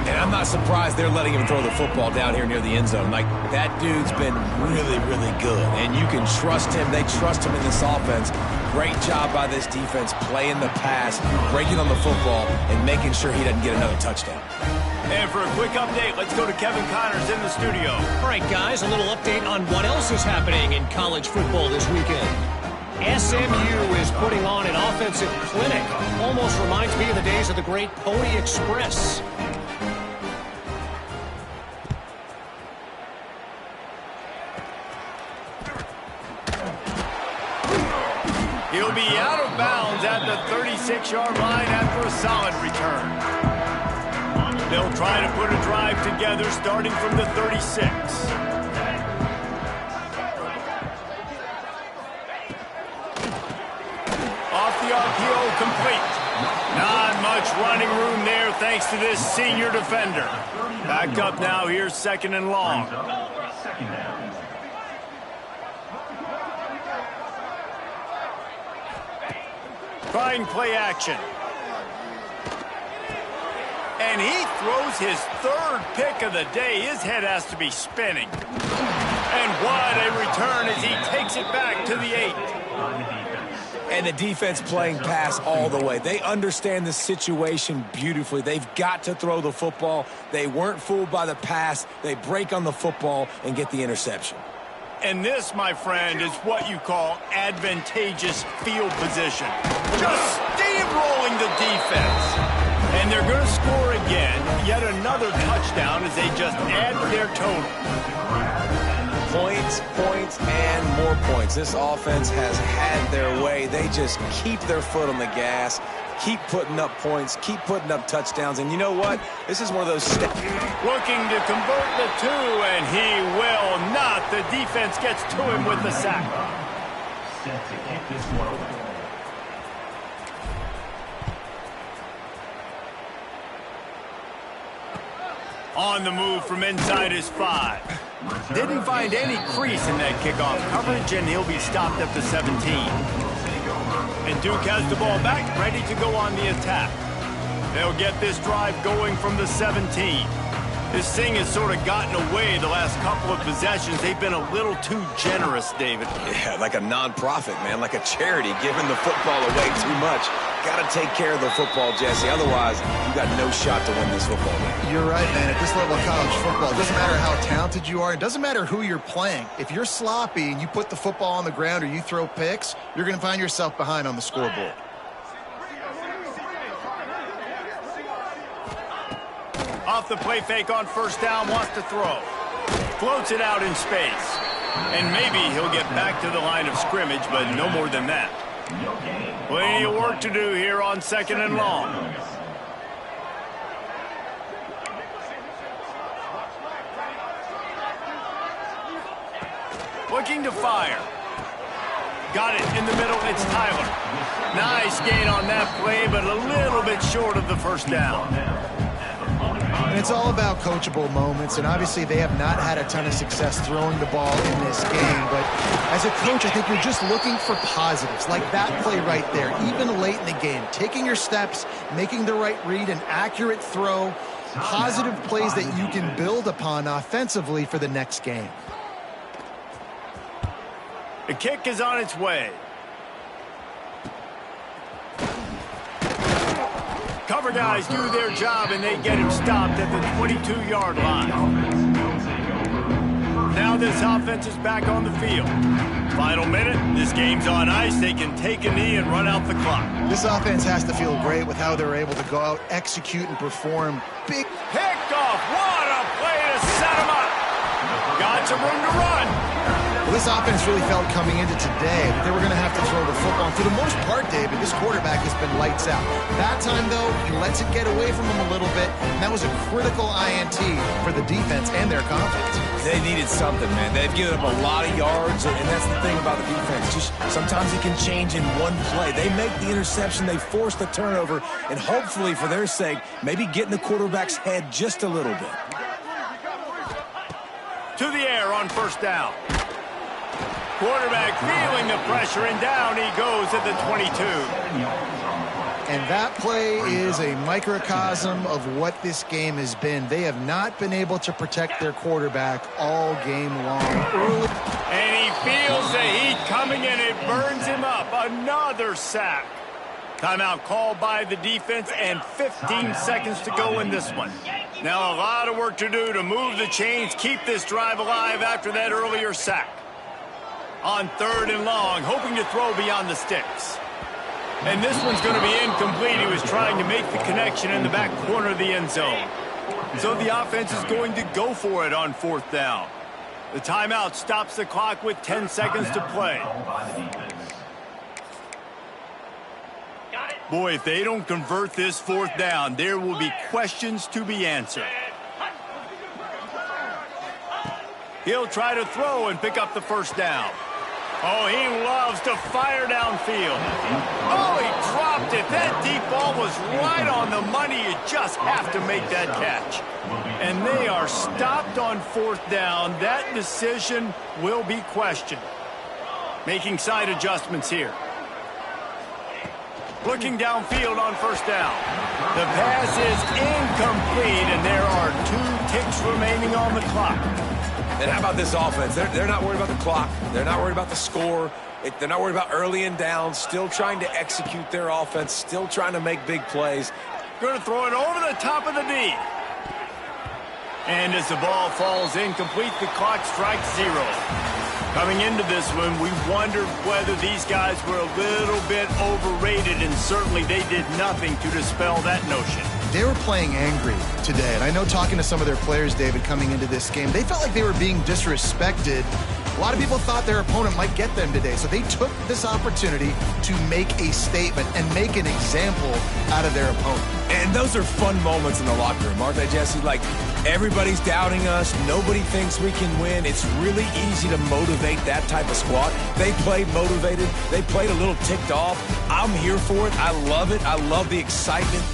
And I'm not surprised they're letting him throw the football down here near the end zone. Like, that dude's been really, really good. And you can trust him. They trust him in this offense. Great job by this defense playing the pass, breaking on the football, and making sure he doesn't get another touchdown. And for a quick update, let's go to Kevin Connors in the studio. All right, guys, a little update on what else is happening in college football this weekend. SMU is putting on an offensive clinic. Almost reminds me of the days of the great Pony Express. He'll be out of bounds at the 36-yard line after a solid return. They'll try to put a drive together starting from the 36. Off the RPO, complete. Not much running room there thanks to this senior defender. Back up now, here's 2nd and long. Trying play action. And he throws his 3rd pick of the day. His head has to be spinning. And what a return as he takes it back to the 8. And the defense playing pass all the way. They understand the situation beautifully. They've got to throw the football. They weren't fooled by the pass. They break on the football and get the interception. And this, my friend, is what you call advantageous field position. Just steamrolling the defense. And they're going to score again. Yet another touchdown as they just add to their total. Points, points, and more points. This offense has had their way. They just keep their foot on the gas, keep putting up points, keep putting up touchdowns. And you know what? This is one of those looking to convert the 2, and he will not. The defense gets to him with the sack. Set to kick this one away. On the move from inside his 5. Didn't find any crease in that kickoff coverage, and he'll be stopped at the 17. And Duke has the ball back, ready to go on the attack. They'll get this drive going from the 17. This thing has sort of gotten away the last couple of possessions. They've been a little too generous, David. Yeah, like a non-profit, man, like a charity, giving the football away too much. Got to take care of the football, Jesse. Otherwise, you got no shot to win this football game. You're right, man. At this level of college football, it doesn't matter how talented you are. It doesn't matter who you're playing. If you're sloppy and you put the football on the ground or you throw picks, you're going to find yourself behind on the scoreboard. Off the play fake on 1st down, wants to throw. Floats it out in space. And maybe he'll get back to the line of scrimmage, but no more than that. Plenty of work to do here on 2nd and long. Looking to fire. Got it in the middle, it's Tyler. Nice gain on that play, but a little bit short of the 1st down. And it's all about coachable moments, and obviously they have not had a ton of success throwing the ball in this game, but as a coach, I think you're just looking for positives, like that play right there, even late in the game, taking your steps, making the right read, an accurate throw, positive plays that you can build upon offensively for the next game. The kick is on its way. Cover guys do their job, and they get him stopped at the 22-yard line. Now this offense is back on the field. Final minute, this game's on ice. They can take a knee and run out the clock. This offense has to feel great with how they're able to go out, execute, and perform big. Picked off. What a play to set him up. Got some room to run. Well, this offense really felt coming into today that they were going to have to throw the football. And for the most part, David, this quarterback has been lights out. That time, though, he lets it get away from him a little bit, and that was a critical INT for the defense and their confidence. They needed something, man. They've given up a lot of yards, and that's the thing about the defense. Just sometimes it can change in one play. They make the interception, they force the turnover, and hopefully, for their sake, maybe get in the quarterback's head just a little bit. To the air on first down. Quarterback feeling the pressure, and down he goes at the 22. And that play is a microcosm of what this game has been. They have not been able to protect their quarterback all game long. Early. And he feels the heat coming, and it burns him up. Another sack. Timeout called by the defense, and 15 seconds to go in this one. Now a lot of work to do to move the chains, keep this drive alive after that earlier sack. On 3rd and long, hoping to throw beyond the sticks. And this one's going to be incomplete. He was trying to make the connection in the back corner of the end zone. So the offense is going to go for it on 4th down. The timeout stops the clock with 10 seconds to play. Boy, if they don't convert this 4th down, there will be questions to be answered. He'll try to throw and pick up the first down. Oh, he loves to fire downfield. Oh, he dropped it. That deep ball was right on the money. You just have to make that catch. And they are stopped on 4th down. That decision will be questioned. Making side adjustments here. Looking downfield on first down. The pass is incomplete, and there are 2 ticks remaining on the clock. And how about this offense? They're not worried about the clock. They're not worried about the score. They're not worried about early and down. Still trying to execute their offense. Still trying to make big plays. Going to throw it over the top of the knee. And as the ball falls incomplete, the clock strikes 0. Coming into this one, we wondered whether these guys were a little bit overrated, and certainly they did nothing to dispel that notion. They were playing angry today, and I know talking to some of their players, David, coming into this game, they felt like they were being disrespected. A lot of people thought their opponent might get them today, so they took this opportunity to make a statement and make an example out of their opponent. And those are fun moments in the locker room, aren't they, Jesse? Like, everybody's doubting us. Nobody thinks we can win. It's really easy to motivate that type of squad. They played motivated. They played a little ticked off. I'm here for it. I love it. I love the excitement.